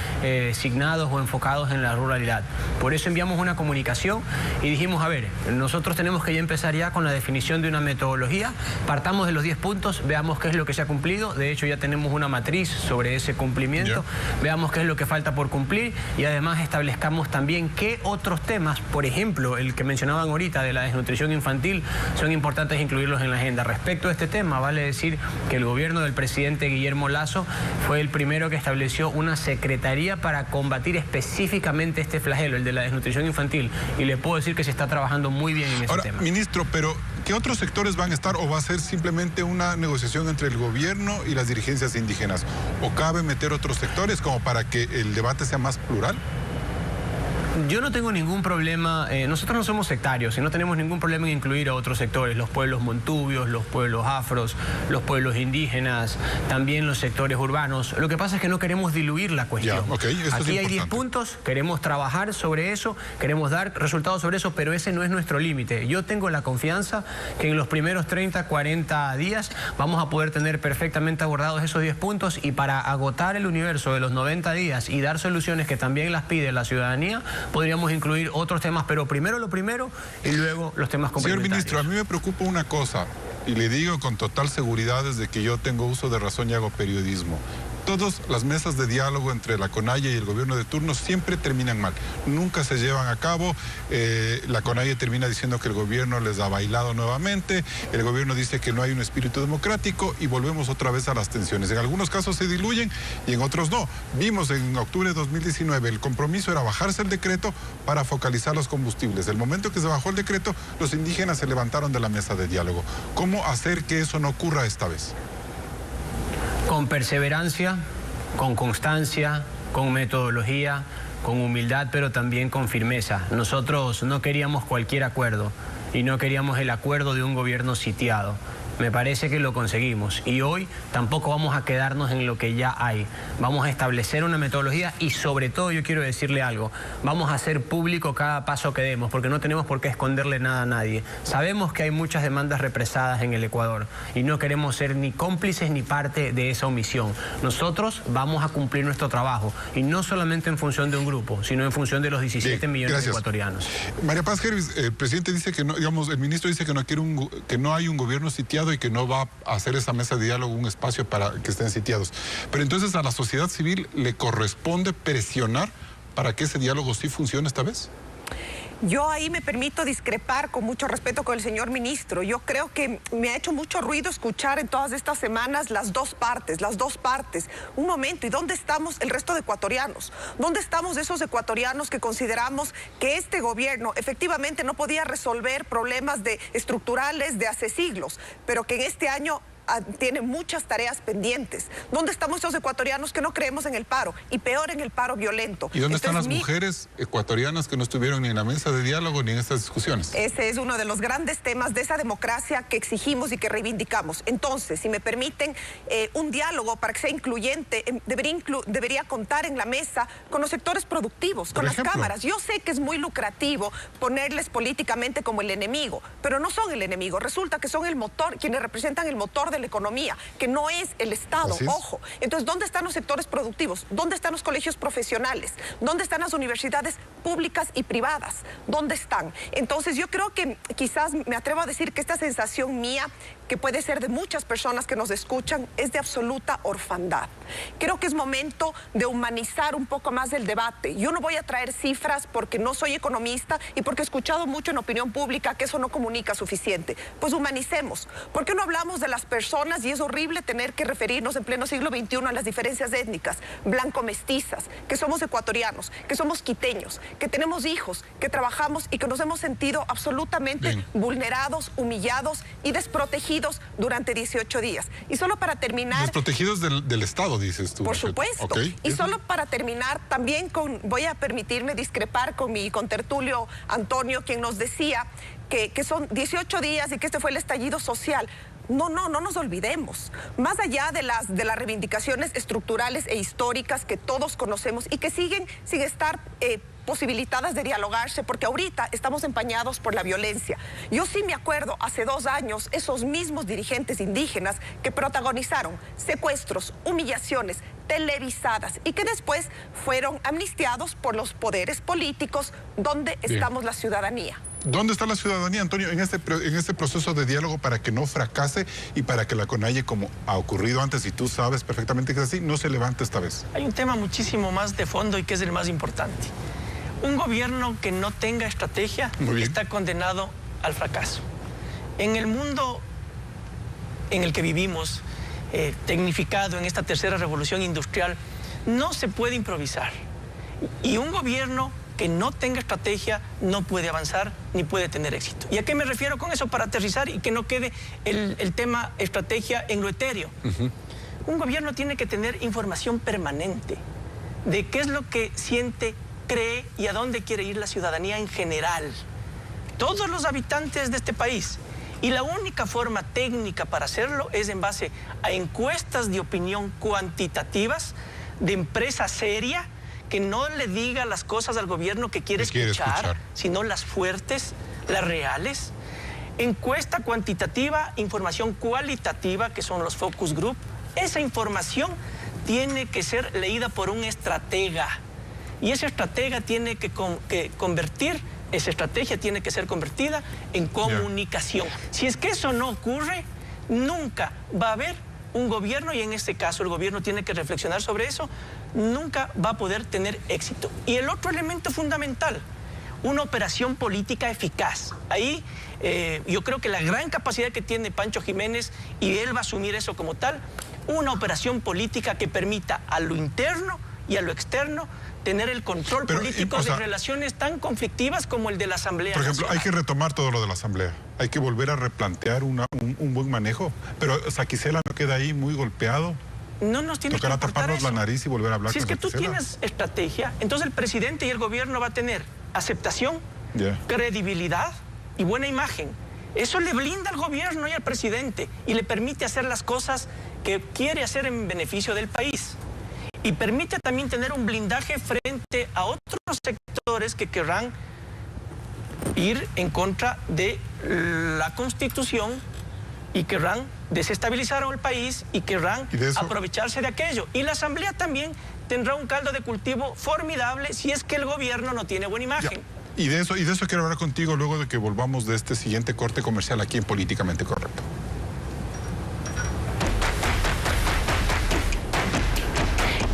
signados o enfocados en la ruralidad. Por eso enviamos una comunicación y dijimos, a ver, nosotros tenemos que ya empezar ya con la definición de una metodología, partamos de los 10 puntos, veamos qué es lo que se ha cumplido, de hecho ya tenemos una matriz sobre ese cumplimiento, veamos qué es lo que falta por cumplir y además establezcamos también qué otros temas, por ejemplo, el que mencionaban ahorita de la desnutrición infantil, son importantes incluirlos en la agenda. Respecto a este tema, vale decir que el gobierno del presidente Guillermo Lasso fue el primero que estableció una secretaría para combatir específicamente este flagelo, el de la desnutrición infantil, y le puedo decir que se está trabajando muy bien en ese tema. Ministro, pero ¿qué otros sectores van a estar o va a ser simplemente una negociación entre el gobierno y las dirigencias indígenas? ¿O cabe meter otros sectores como para que el debate sea más plural? Yo no tengo ningún problema, nosotros no somos sectarios y no tenemos ningún problema en incluir a otros sectores, los pueblos montubios, los pueblos afros, los pueblos indígenas, también los sectores urbanos. Lo que pasa es que no queremos diluir la cuestión. Aquí hay 10 puntos, queremos trabajar sobre eso, queremos dar resultados sobre eso, pero ese no es nuestro límite. Yo tengo la confianza que en los primeros 30, 40 días vamos a poder tener perfectamente abordados esos 10 puntos y para agotar el universo de los 90 días y dar soluciones que también las pide la ciudadanía, podríamos incluir otros temas, pero primero lo primero y luego los temas complementarios. Señor ministro, a mí me preocupa una cosa, y le digo con total seguridad desde que yo tengo uso de razón y hago periodismo. todas las mesas de diálogo entre la CONAIE y el gobierno de turno siempre terminan mal. Nunca se llevan a cabo. La CONAIE termina diciendo que el gobierno les ha bailado nuevamente. El gobierno dice que no hay un espíritu democrático y volvemos otra vez a las tensiones. En algunos casos se diluyen y en otros no. Vimos en octubre de 2019 el compromiso era bajarse el decreto para focalizar los combustibles. El momento que se bajó el decreto, los indígenas se levantaron de la mesa de diálogo. ¿Cómo hacer que eso no ocurra esta vez? Con perseverancia, con constancia, con metodología, con humildad, pero también con firmeza. Nosotros no queríamos cualquier acuerdo y no queríamos el acuerdo de un gobierno sitiado. Me parece que lo conseguimos y hoy tampoco vamos a quedarnos en lo que ya hay. Vamos a establecer una metodología y sobre todo yo quiero decirle algo, vamos a hacer público cada paso que demos porque no tenemos por qué esconderle nada a nadie. Sabemos que hay muchas demandas represadas en el Ecuador y no queremos ser ni cómplices ni parte de esa omisión. Nosotros vamos a cumplir nuestro trabajo y no solamente en función de un grupo, sino en función de los 17 millones de ecuatorianos. María Paz Gervis, el presidente dice que no, digamos, el ministro dice que no quiere que no hay un gobierno sitiado y que no va a hacer esa mesa de diálogo un espacio para que estén sitiados. Pero entonces a la sociedad civil le corresponde presionar para que ese diálogo sí funcione esta vez. Yo ahí me permito discrepar con mucho respeto con el señor ministro. Yo creo que me ha hecho mucho ruido escuchar en todas estas semanas las dos partes. Un momento, ¿y dónde estamos el resto de ecuatorianos? ¿Dónde estamos esos ecuatorianos que consideramos que este gobierno efectivamente no podía resolver problemas estructurales de hace siglos, pero que en este año tiene muchas tareas pendientes? ¿Dónde estamos esos ecuatorianos que no creemos en el paro? Y peor, en el paro violento. ¿Y dónde están las mujeres ecuatorianas que no estuvieron ni en la mesa de diálogo ni en estas discusiones? Ese es uno de los grandes temas de esa democracia que exigimos y que reivindicamos. Entonces, si me permiten, un diálogo para que sea incluyente debería contar en la mesa con los sectores productivos, con las cámaras. Yo sé que es muy lucrativo ponerles políticamente como el enemigo, pero no son el enemigo. Resulta que son el motor, quienes representan el motor de la economía, que no es el Estado, ojo. Entonces, ¿dónde están los sectores productivos? ¿Dónde están los colegios profesionales? ¿Dónde están las universidades públicas y privadas? ¿Dónde están? Entonces, yo creo que quizás me atrevo a decir que esta sensación mía, que puede ser de muchas personas que nos escuchan, es de absoluta orfandad. Creo que es momento de humanizar un poco más el debate. Yo no voy a traer cifras porque no soy economista y porque he escuchado mucho en opinión pública que eso no comunica suficiente. Pues humanicemos. ¿Por qué no hablamos de las personas? Y es horrible tener que referirnos en pleno siglo XXI a las diferencias étnicas, blanco-mestizas, que somos ecuatorianos, que somos quiteños, que tenemos hijos, que trabajamos y que nos hemos sentido absolutamente vulnerados, humillados y desprotegidos durante 18 días. Y solo para terminar... Desprotegidos del Estado, dices tú. Por supuesto. Y solo para terminar, también voy a permitirme discrepar con mi contertulio Antonio, quien nos decía que son 18 días y que este fue el estallido social. No nos olvidemos. Más allá de las reivindicaciones estructurales e históricas que todos conocemos y que siguen sin estar posibilitadas de dialogarse, porque ahorita estamos empañados por la violencia. Yo sí me acuerdo hace 2 años esos mismos dirigentes indígenas que protagonizaron secuestros, humillaciones televisadas y que después fueron amnistiados por los poderes políticos. ¿Dónde estamos la ciudadanía? ¿Dónde está la ciudadanía, Antonio, en este proceso de diálogo para que no fracase y para que la CONAIE, como ha ocurrido antes y tú sabes perfectamente que es así, no se levante esta vez? Hay un tema muchísimo más de fondo y que es el más importante. Un gobierno que no tenga estrategia está condenado al fracaso. En el mundo en el que vivimos, tecnificado en esta tercera revolución industrial, no se puede improvisar. Y un gobierno que no tenga estrategia no puede avanzar ni puede tener éxito. ¿Y a qué me refiero con eso? Para aterrizar y que no quede el tema estrategia en lo etéreo. Un gobierno tiene que tener información permanente de qué es lo que siente, cree y a dónde quiere ir la ciudadanía en general. Todos los habitantes de este país. Y la única forma técnica para hacerlo es en base a encuestas de opinión cuantitativas de empresa seria que no le diga las cosas al gobierno que quiere escuchar, sino las fuertes, las reales. Encuesta cuantitativa, información cualitativa, que son los focus group. Esa información tiene que ser leída por un estratega. Y ese estratega tiene que convertir, esa estrategia tiene que ser convertida en comunicación. Si es que eso no ocurre, nunca va a haber un gobierno, y en este caso el gobierno tiene que reflexionar sobre eso, nunca va a poder tener éxito. Y el otro elemento fundamental, una operación política eficaz. Ahí yo creo que la gran capacidad que tiene Pancho Jiménez, y él va a asumir eso como tal, una operación política que permita a lo interno y a lo externo tener el control político de relaciones tan conflictivas como el de la Asamblea Por ejemplo, Nacional. hay que retomar todo lo de la Asamblea. Hay que volver a replantear un buen manejo. Pero Saquicela no queda ahí muy golpeado. No nos tiene Tocará que importar taparnos eso. la nariz y volver a hablar Si es con que tú Saquicela. tienes estrategia, entonces el presidente y el gobierno va a tener aceptación, credibilidad y buena imagen. Eso le blinda al gobierno y al presidente y le permite hacer las cosas que quiere hacer en beneficio del país. Y permite también tener un blindaje frente a otros sectores que querrán ir en contra de la Constitución y querrán desestabilizar al país y querrán aprovecharse de aquello. Y la Asamblea también tendrá un caldo de cultivo formidable si es que el gobierno no tiene buena imagen. Y de eso quiero hablar contigo luego de que volvamos de este siguiente corte comercial aquí en Políticamente Correcto.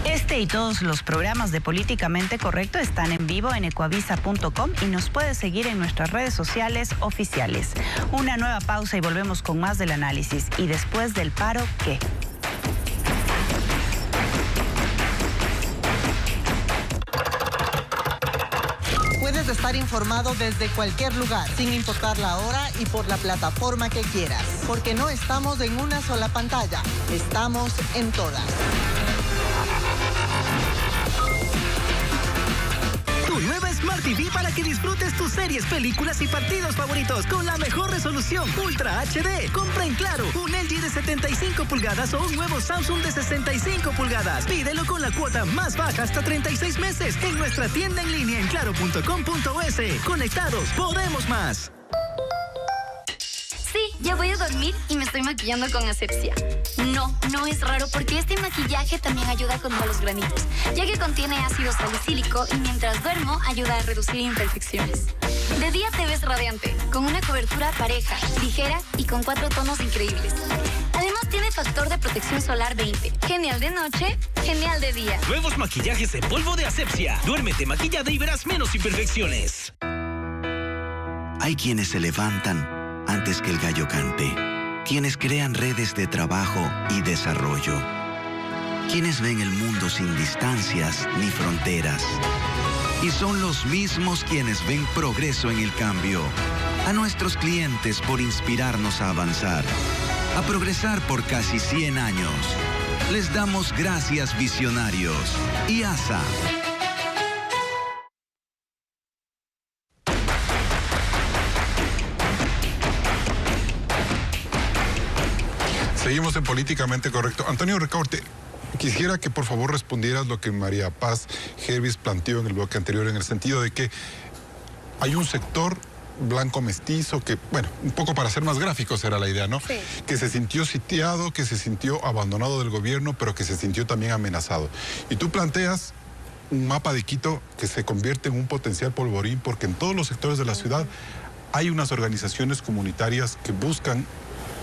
Este y todos los programas de Políticamente Correcto están en vivo en ecuavisa.com y nos puedes seguir en nuestras redes sociales oficiales. Una nueva pausa y volvemos con más del análisis. Y después del paro, ¿qué? Puedes estar informado desde cualquier lugar, sin importar la hora y por la plataforma que quieras. Porque no estamos en una sola pantalla, estamos en todas. Tu nueva Smart TV para que disfrutes tus series, películas y partidos favoritos con la mejor resolución Ultra HD. Compra en Claro un LG de 75 pulgadas o un nuevo Samsung de 65 pulgadas. Pídelo con la cuota más baja hasta 36 meses en nuestra tienda en línea en claro.com.es. Conectados, podemos más. Sí, ya voy a dormir y me estoy maquillando con asepsia. No es raro porque este maquillaje también ayuda contra los granitos, ya que contiene ácido salicílico y mientras duermo ayuda a reducir imperfecciones. De día te ves radiante, con una cobertura pareja, ligera y con 4 tonos increíbles. Además tiene factor de protección solar 20. Genial de noche, genial de día. Nuevos maquillajes en polvo de asepsia. Duérmete maquillada y verás menos imperfecciones. Hay quienes se levantan antes que el gallo cante, quienes crean redes de trabajo y desarrollo, quienes ven el mundo sin distancias ni fronteras. Y son los mismos quienes ven progreso en el cambio. A nuestros clientes por inspirarnos a avanzar, a progresar por casi 100 años. Les damos gracias, visionarios. Y ASA. Seguimos en Políticamente Correcto. Antonio Ricaurte, quisiera que por favor respondieras lo que María Paz Hervis planteó en el bloque anterior, en el sentido de que hay un sector blanco mestizo que, bueno, un poco para ser más gráficos era la idea, ¿no? Sí. Que se sintió sitiado, que se sintió abandonado del gobierno, pero que se sintió también amenazado. Y tú planteas un mapa de Quito que se convierte en un potencial polvorín, porque en todos los sectores de la ciudad hay unas organizaciones comunitarias que buscan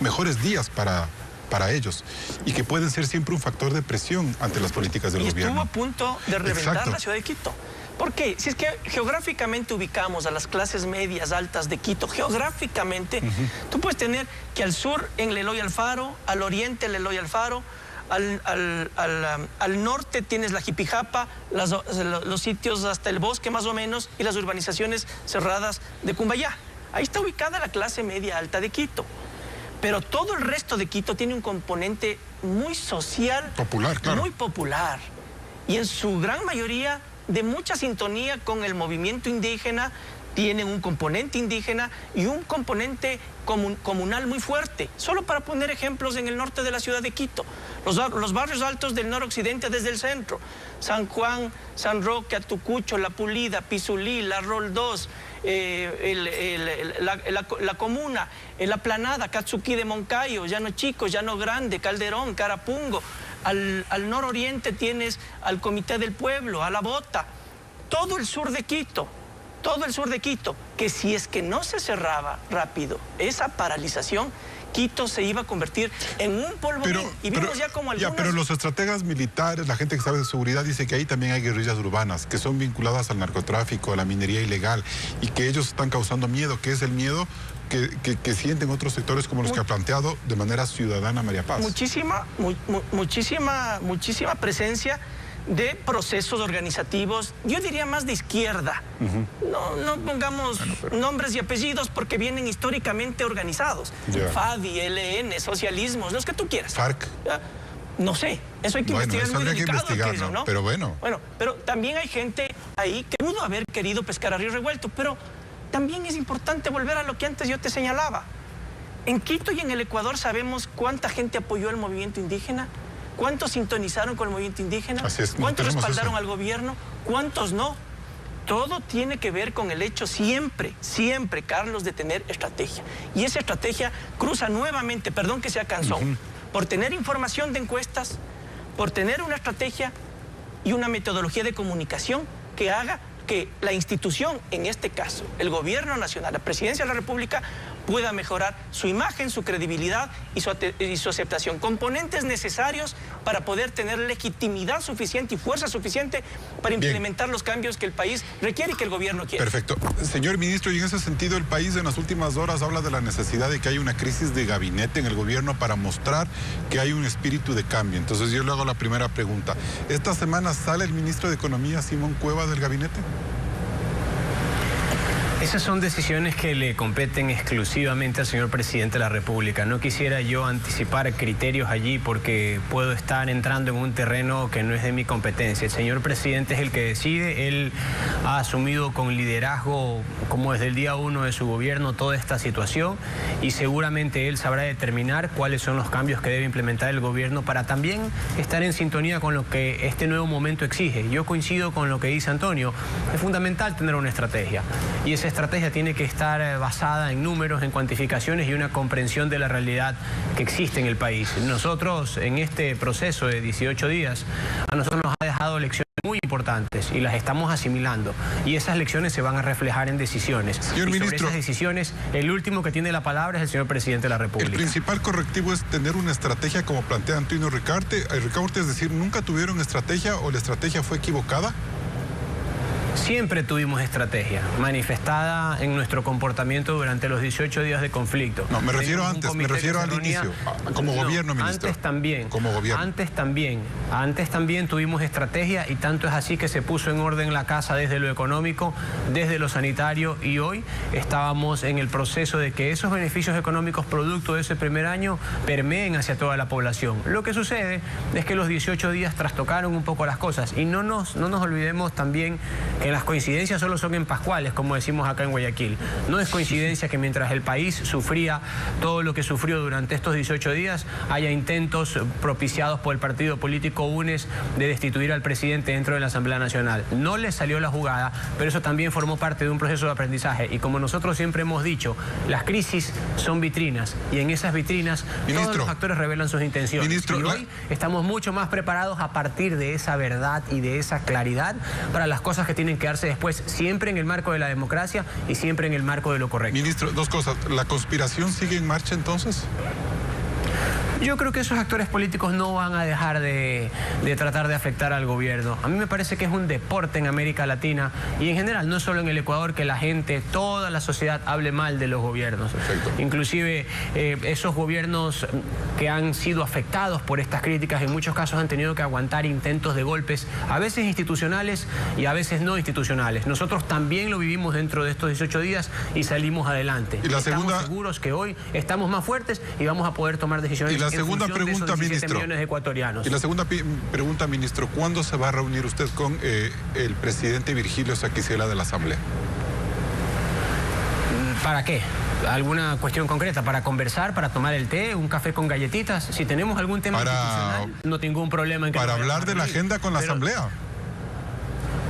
mejores días para ellos y que pueden ser siempre un factor de presión ante las políticas del gobierno. Estuvo a punto de reventar Exacto. la ciudad de Quito. ¿Por qué? Si es que geográficamente ubicamos a las clases medias altas de Quito, geográficamente, tú puedes tener que al sur en Leloy Alfaro, al oriente en Leloy Alfaro, al norte tienes la Jipijapa, los sitios hasta el bosque más o menos y las urbanizaciones cerradas de Cumbayá. Ahí está ubicada la clase media alta de Quito. Pero todo el resto de Quito tiene un componente muy social, popular, claro. Muy popular. Y en su gran mayoría de mucha sintonía con el movimiento indígena, tienen un componente indígena y un componente comunal muy fuerte. Solo para poner ejemplos, en el norte de la ciudad de Quito, los barrios altos del noroccidente desde el centro, San Juan, San Roque, Atucucho, La Pulida, Pizulí, La Roldós, la Comuna, La Planada, Katsuki de Moncayo, Llano Chico, Llano Grande, Calderón, Carapungo. Al nororiente tienes al Comité del Pueblo, a La Bota, todo el sur de Quito. Todo el sur de Quito, que si es que no se cerraba rápido esa paralización, Quito se iba a convertir en un polvorín. Y vimos ya como algunas... pero los estrategas militares, la gente que sabe de seguridad, dice que ahí también hay guerrillas urbanas, que son vinculadas al narcotráfico, a la minería ilegal, y que ellos están causando miedo, que es el miedo que sienten otros sectores como los que ha planteado de manera ciudadana María Paz. Muchísima presencia de procesos organizativos, yo diría más de izquierda. No pongamos nombres y apellidos porque vienen históricamente organizados. FADI, ELN, socialismos, los que tú quieras. FARC. No sé, eso hay que investigar, es muy delicado, ¿no? Pero bueno. Pero también hay gente ahí que pudo haber querido pescar a río revuelto, pero también es importante volver a lo que antes yo te señalaba. En Quito y en el Ecuador sabemos cuánta gente apoyó al movimiento indígena, cuántos sintonizaron con el movimiento indígena, cuántos respaldaron al gobierno, cuántos no. Todo tiene que ver con el hecho siempre, Carlos, de tener estrategia. Y esa estrategia cruza nuevamente, perdón que sea cansón, por tener información de encuestas, por tener una estrategia y una metodología de comunicación que haga que la institución, en este caso, el gobierno nacional, la presidencia de la República, pueda mejorar su imagen, su credibilidad y su aceptación. Componentes necesarios para poder tener legitimidad suficiente y fuerza suficiente para implementar los cambios que el país requiere y que el gobierno quiere. Perfecto. Señor ministro, y en ese sentido el país en las últimas horas habla de la necesidad de que haya una crisis de gabinete en el gobierno para mostrar que hay un espíritu de cambio. Entonces yo le hago la primera pregunta. ¿Esta semana sale el ministro de Economía, Simón Cueva, del gabinete? Esas son decisiones que le competen exclusivamente al señor presidente de la República. No quisiera yo anticipar criterios allí porque puedo estar entrando en un terreno que no es de mi competencia. El señor presidente es el que decide. Él ha asumido con liderazgo, como desde el día 1 de su gobierno, toda esta situación y seguramente él sabrá determinar cuáles son los cambios que debe implementar el gobierno para también estar en sintonía con lo que este nuevo momento exige. Yo coincido con lo que dice Antonio. Es fundamental tener una estrategia y esa estrategia tiene que estar basada en números, en cuantificaciones y una comprensión de la realidad que existe en el país. Nosotros, en este proceso de 18 días, a nosotros nos ha dejado lecciones muy importantes y las estamos asimilando. Y esas lecciones se van a reflejar en decisiones. Señor ministro, sobre esas decisiones, el último que tiene la palabra es el señor presidente de la República. El principal correctivo es tener una estrategia como plantea Antonio Ricaurte, es decir, ¿nunca tuvieron estrategia o la estrategia fue equivocada? Siempre tuvimos estrategia, manifestada en nuestro comportamiento durante los 18 días de conflicto. No, me refiero antes, me refiero al inicio, como gobierno, ministro. Antes también. Como gobierno. Antes también tuvimos estrategia y tanto es así que se puso en orden la casa desde lo económico, desde lo sanitario y hoy estábamos en el proceso de que esos beneficios económicos producto de ese primer año permeen hacia toda la población. Lo que sucede es que los 18 días trastocaron un poco las cosas y no nos olvidemos también que las coincidencias solo son en pascuales, como decimos acá en Guayaquil. No es coincidencia que mientras el país sufría todo lo que sufrió durante estos 18 días, haya intentos propiciados por el partido político UNES de destituir al presidente dentro de la Asamblea Nacional. No le salió la jugada, pero eso también formó parte de un proceso de aprendizaje. Y como nosotros siempre hemos dicho, las crisis son vitrinas y en esas vitrinas todos los actores revelan sus intenciones. Y hoy estamos mucho más preparados a partir de esa verdad y de esa claridad para las cosas que tienen que darse después, siempre en el marco de la democracia y siempre en el marco de lo correcto. Ministro, dos cosas. ¿La conspiración sigue en marcha entonces? Yo creo que esos actores políticos no van a dejar de tratar de afectar al gobierno. A mí me parece que es un deporte en América Latina y en general, no solo en el Ecuador, que la gente, toda la sociedad hable mal de los gobiernos. Perfecto. Inclusive esos gobiernos que han sido afectados por estas críticas, en muchos casos han tenido que aguantar intentos de golpes, a veces institucionales y a veces no institucionales. Nosotros también lo vivimos dentro de estos 18 días y salimos adelante. Y estamos seguros que hoy estamos más fuertes y vamos a poder tomar decisiones. Y la segunda pregunta, ministro. Millones de ecuatorianos. Y la segunda pregunta, ministro, ¿cuándo se va a reunir usted con el presidente Virgilio Saquicela de la Asamblea? ¿Para qué? ¿Alguna cuestión concreta? ¿Para conversar? ¿Para tomar el té? ¿Un café con galletitas? Si tenemos algún tema institucional, no tengo ningún problema en que... Para hablar de la agenda con la Asamblea.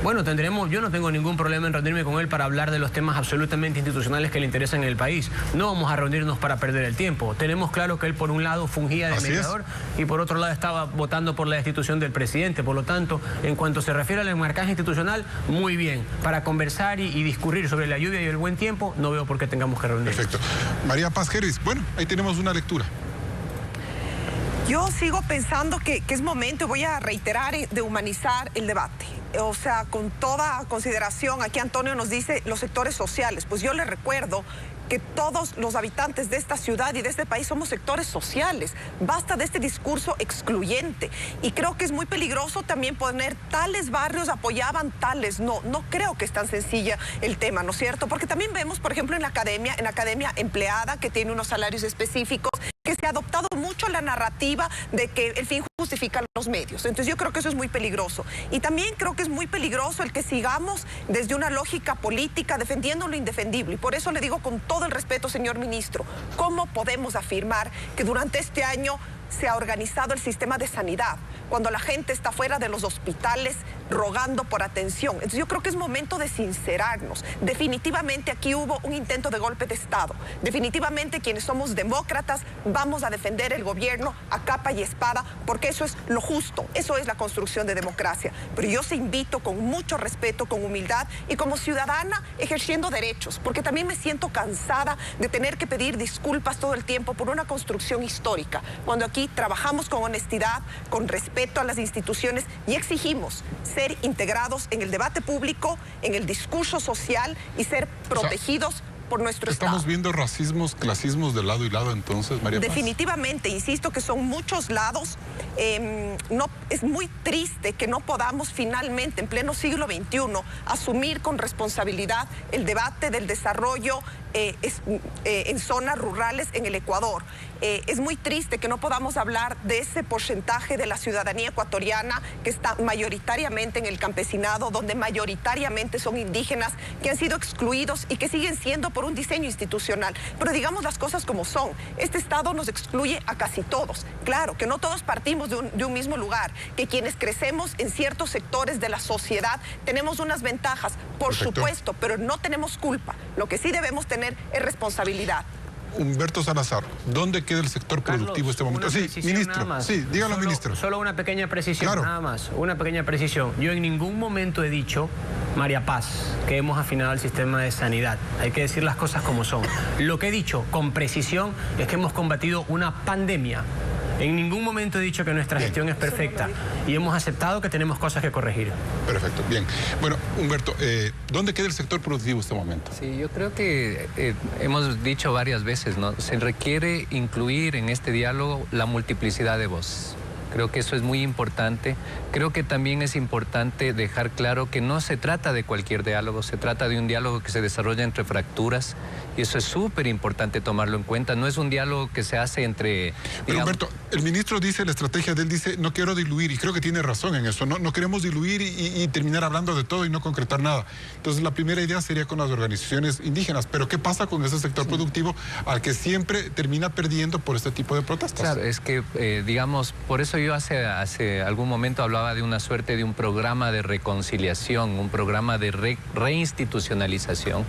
Bueno, yo no tengo ningún problema en reunirme con él para hablar de los temas absolutamente institucionales que le interesan en el país. No vamos a reunirnos para perder el tiempo. Tenemos claro que él por un lado fungía de mediador y por otro lado estaba votando por la destitución del presidente. Por lo tanto, en cuanto se refiere al enmarcaje institucional, muy bien. Para conversar y discurrir sobre la lluvia y el buen tiempo, no veo por qué tengamos que reunirnos. Perfecto. María Paz Jervis, bueno, ahí tenemos una lectura. Yo sigo pensando que es momento, voy a reiterar, de humanizar el debate. O sea, con toda consideración, aquí Antonio nos dice los sectores sociales. Pues yo le recuerdo que todos los habitantes de esta ciudad y de este país somos sectores sociales. Basta de este discurso excluyente. Y creo que es muy peligroso también poner tales barrios apoyaban tales. No creo que es tan sencilla el tema, ¿no es cierto? Porque también vemos, por ejemplo, en la academia empleada, que tiene unos salarios específicos, que se ha adoptado mucho la narrativa de que el fin justifica los medios. Entonces yo creo que eso es muy peligroso. Y también creo que es muy peligroso el que sigamos desde una lógica política defendiendo lo indefendible. Y por eso le digo con todo el respeto, señor ministro, ¿cómo podemos afirmar que durante este año se ha organizado el sistema de sanidad cuando la gente está fuera de los hospitales rogando por atención? Entonces yo creo que es momento de sincerarnos. Definitivamente aquí hubo un intento de golpe de Estado. Definitivamente quienes somos demócratas vamos a defender el gobierno a capa y espada, porque eso es lo justo, eso es la construcción de democracia. Pero yo se invito con mucho respeto, con humildad y como ciudadana ejerciendo derechos, porque también me siento cansada de tener que pedir disculpas todo el tiempo por una construcción histórica, cuando aquí trabajamos con honestidad, con respeto a las instituciones y exigimos ser integrados en el debate público, en el discurso social y ser protegidos por nuestro Estado. ¿Estamos viendo racismos, clasismos de lado y lado entonces, María Paz? Definitivamente, insisto que son muchos lados. Es muy triste que no podamos finalmente, en pleno siglo XXI, asumir con responsabilidad el debate del desarrollo en zonas rurales en el Ecuador. Es muy triste que no podamos hablar de ese porcentaje de la ciudadanía ecuatoriana que está mayoritariamente en el campesinado, donde mayoritariamente son indígenas que han sido excluidos y que siguen siendo por un diseño institucional. Pero digamos las cosas como son. Este Estado nos excluye a casi todos. Claro, que no todos partimos de un mismo lugar, que quienes crecemos en ciertos sectores de la sociedad tenemos unas ventajas, por supuesto, pero no tenemos culpa. Lo que sí debemos tener es responsabilidad. Humberto Salazar, ¿dónde queda el sector productivo en este momento? Sí, ministro, sí, dígalo, ministro. Solo una pequeña precisión, claro. Nada más, una pequeña precisión. Yo en ningún momento he dicho, María Paz, que hemos afinado el sistema de sanidad. Hay que decir las cosas como son. Lo que he dicho con precisión es que hemos combatido una pandemia. En ningún momento he dicho que nuestra gestión es perfecta y hemos aceptado que tenemos cosas que corregir. Perfecto, bien. Bueno, Humberto, ¿dónde queda el sector productivo en este momento? Sí, yo creo que hemos dicho varias veces, ¿no? Se requiere incluir en este diálogo la multiplicidad de voces. Creo que eso es muy importante. Creo que también es importante dejar claro que no se trata de cualquier diálogo, se trata de un diálogo que se desarrolla entre fracturas y eso es súper importante tomarlo en cuenta. No es un diálogo que se hace entre... Pero Humberto, el ministro dice, la estrategia de él dice, no quiero diluir, y creo que tiene razón en eso, no queremos diluir y terminar hablando de todo y no concretar nada. Entonces la primera idea sería con las organizaciones indígenas, pero ¿qué pasa con ese sector productivo al que siempre termina perdiendo por este tipo de protestas? Claro, es que, digamos, por eso yo hace algún momento hablaba de una suerte de un programa de reconciliación, un programa de reinstitucionalización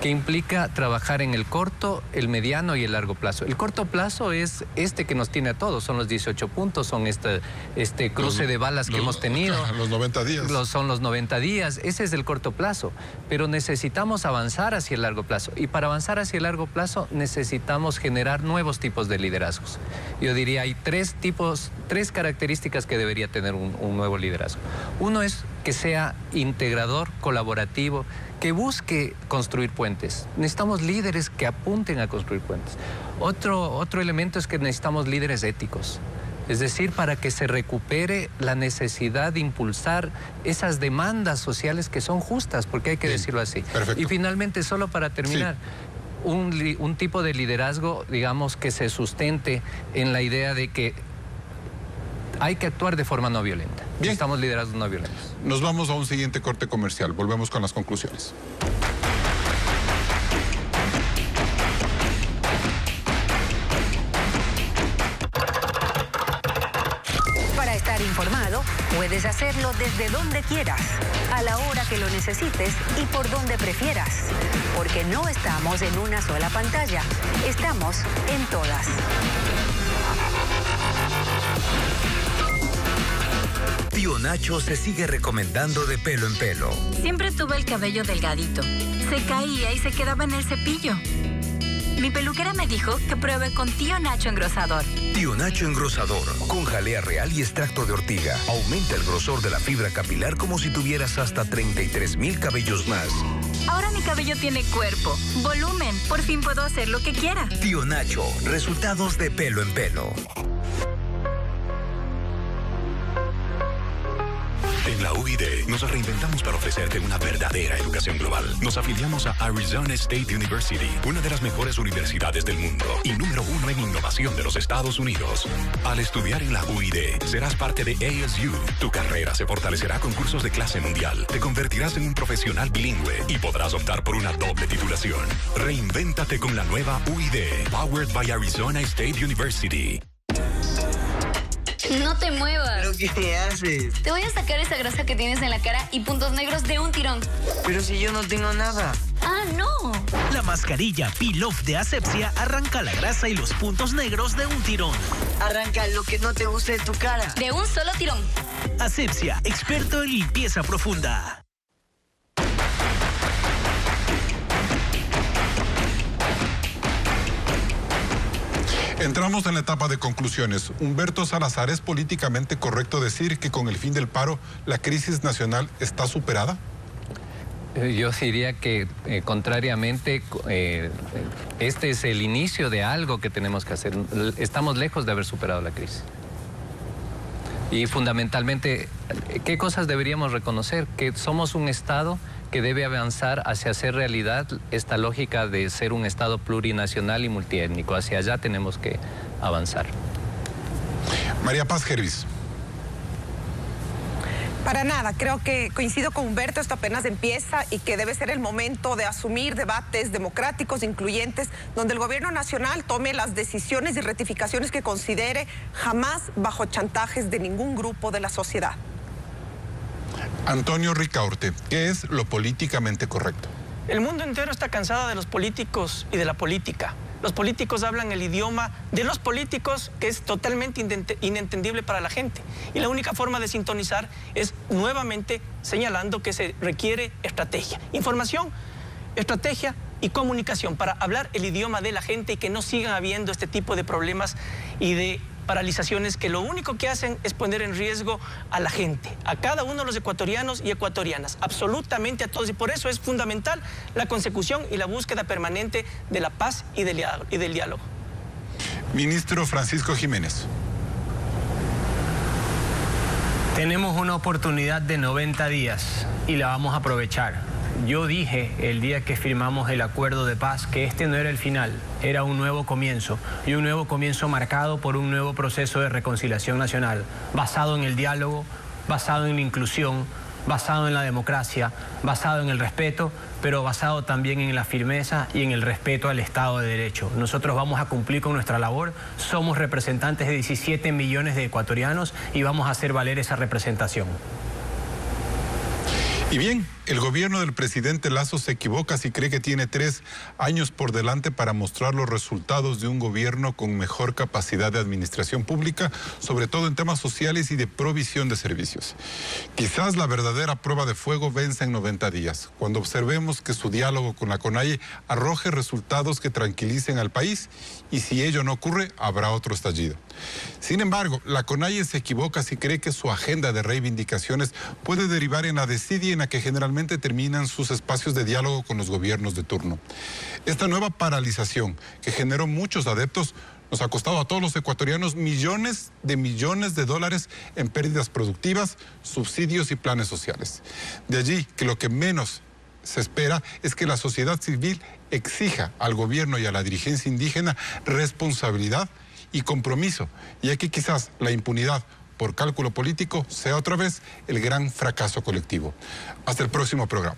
que implica trabajar en el corto, el mediano y el largo plazo. El corto plazo es este que nos tiene a todos, son los 18 puntos, son este cruce de balas que hemos tenido. Los 90 días. Son los 90 días, ese es el corto plazo, pero necesitamos avanzar hacia el largo plazo y para avanzar hacia el largo plazo necesitamos generar nuevos tipos de liderazgos. Yo diría hay tres características que debería tener un nuevo liderazgo. Uno es que sea integrador, colaborativo, que busque construir puentes. Necesitamos líderes que apunten a construir puentes. Otro elemento es que necesitamos líderes éticos. Es decir, para que se recupere la necesidad de impulsar esas demandas sociales que son justas, porque hay que decirlo así. Perfecto. Y finalmente, solo para terminar, un tipo de liderazgo, digamos, que se sustente en la idea de que hay que actuar de forma no violenta. Bien. Estamos liderados no violentos. Nos vamos a un siguiente corte comercial. Volvemos con las conclusiones. Para estar estar informado, puedes hacerlo desde donde quieras, a la hora que lo necesites y por donde prefieras. Porque no estamos en una sola pantalla, estamos en todas. Tío Nacho se sigue recomendando de pelo en pelo. Siempre tuve el cabello delgadito. Se caía y se quedaba en el cepillo. Mi peluquera me dijo que pruebe con Tío Nacho Engrosador. Tío Nacho Engrosador, con jalea real y extracto de ortiga. Aumenta el grosor de la fibra capilar como si tuvieras hasta 33,000 cabellos más. Ahora mi cabello tiene cuerpo, volumen. Por fin puedo hacer lo que quiera. Tío Nacho, resultados de pelo en pelo. En la UID nos reinventamos para ofrecerte una verdadera educación global. Nos afiliamos a Arizona State University, una de las mejores universidades del mundo y número 1 en innovación de los Estados Unidos. Al estudiar en la UID, serás parte de ASU. Tu carrera se fortalecerá con cursos de clase mundial. Te convertirás en un profesional bilingüe y podrás optar por una doble titulación. Reinvéntate con la nueva UID, powered by Arizona State University. No te muevas. ¿Pero qué haces? Te voy a sacar esa grasa que tienes en la cara y puntos negros de un tirón. Pero si yo no tengo nada. ¡Ah, no! La mascarilla Peel Off de Asepxia arranca la grasa y los puntos negros de un tirón. Arranca lo que no te guste de tu cara. De un solo tirón. Asepxia, experto en limpieza profunda. Entramos en la etapa de conclusiones. Humberto Salazar, ¿es políticamente correcto decir que con el fin del paro la crisis nacional está superada? Yo diría que contrariamente, este es el inicio de algo que tenemos que hacer. Estamos lejos de haber superado la crisis. Y fundamentalmente, ¿qué cosas deberíamos reconocer? Que somos un Estado que debe avanzar hacia hacer realidad esta lógica de ser un Estado plurinacional y multiétnico. Hacia allá tenemos que avanzar. María Paz Gervis. Para nada, creo que coincido con Humberto, esto apenas empieza y que debe ser el momento de asumir debates democráticos, incluyentes, donde el gobierno nacional tome las decisiones y rectificaciones que considere, jamás bajo chantajes de ningún grupo de la sociedad. Antonio Ricaurte, ¿qué es lo políticamente correcto? El mundo entero está cansado de los políticos y de la política. Los políticos hablan el idioma de los políticos que es totalmente inentendible para la gente. Y la única forma de sintonizar es nuevamente señalando que se requiere estrategia, información, estrategia y comunicación para hablar el idioma de la gente y que no sigan habiendo este tipo de problemas y de paralizaciones que lo único que hacen es poner en riesgo a la gente, a cada uno de los ecuatorianos y ecuatorianas, absolutamente a todos. Y por eso es fundamental la consecución y la búsqueda permanente de la paz y del diálogo. Ministro Francisco Jiménez. Tenemos una oportunidad de 90 días y la vamos a aprovechar. Yo dije el día que firmamos el acuerdo de paz que este no era el final, era un nuevo comienzo, y un nuevo comienzo marcado por un nuevo proceso de reconciliación nacional, basado en el diálogo, basado en la inclusión, basado en la democracia, basado en el respeto, pero basado también en la firmeza y en el respeto al Estado de Derecho. Nosotros vamos a cumplir con nuestra labor, somos representantes de 17 millones de ecuatorianos y vamos a hacer valer esa representación. Y bien, el gobierno del presidente Lasso se equivoca si cree que tiene 3 años por delante para mostrar los resultados de un gobierno con mejor capacidad de administración pública, sobre todo en temas sociales y de provisión de servicios. Quizás la verdadera prueba de fuego venza en 90 días, cuando observemos que su diálogo con la CONAIE arroje resultados que tranquilicen al país, y si ello no ocurre, habrá otro estallido. Sin embargo, la CONAIE se equivoca si cree que su agenda de reivindicaciones puede derivar en la desidia en la que generalmente terminan sus espacios de diálogo con los gobiernos de turno. Esta nueva paralización, que generó muchos adeptos, nos ha costado a todos los ecuatorianos millones de dólares en pérdidas productivas, subsidios y planes sociales. De allí que lo que menos se espera es que la sociedad civil exija al gobierno y a la dirigencia indígena responsabilidad y compromiso, ya que quizás la impunidad por cálculo político sea otra vez el gran fracaso colectivo. Hasta el próximo programa.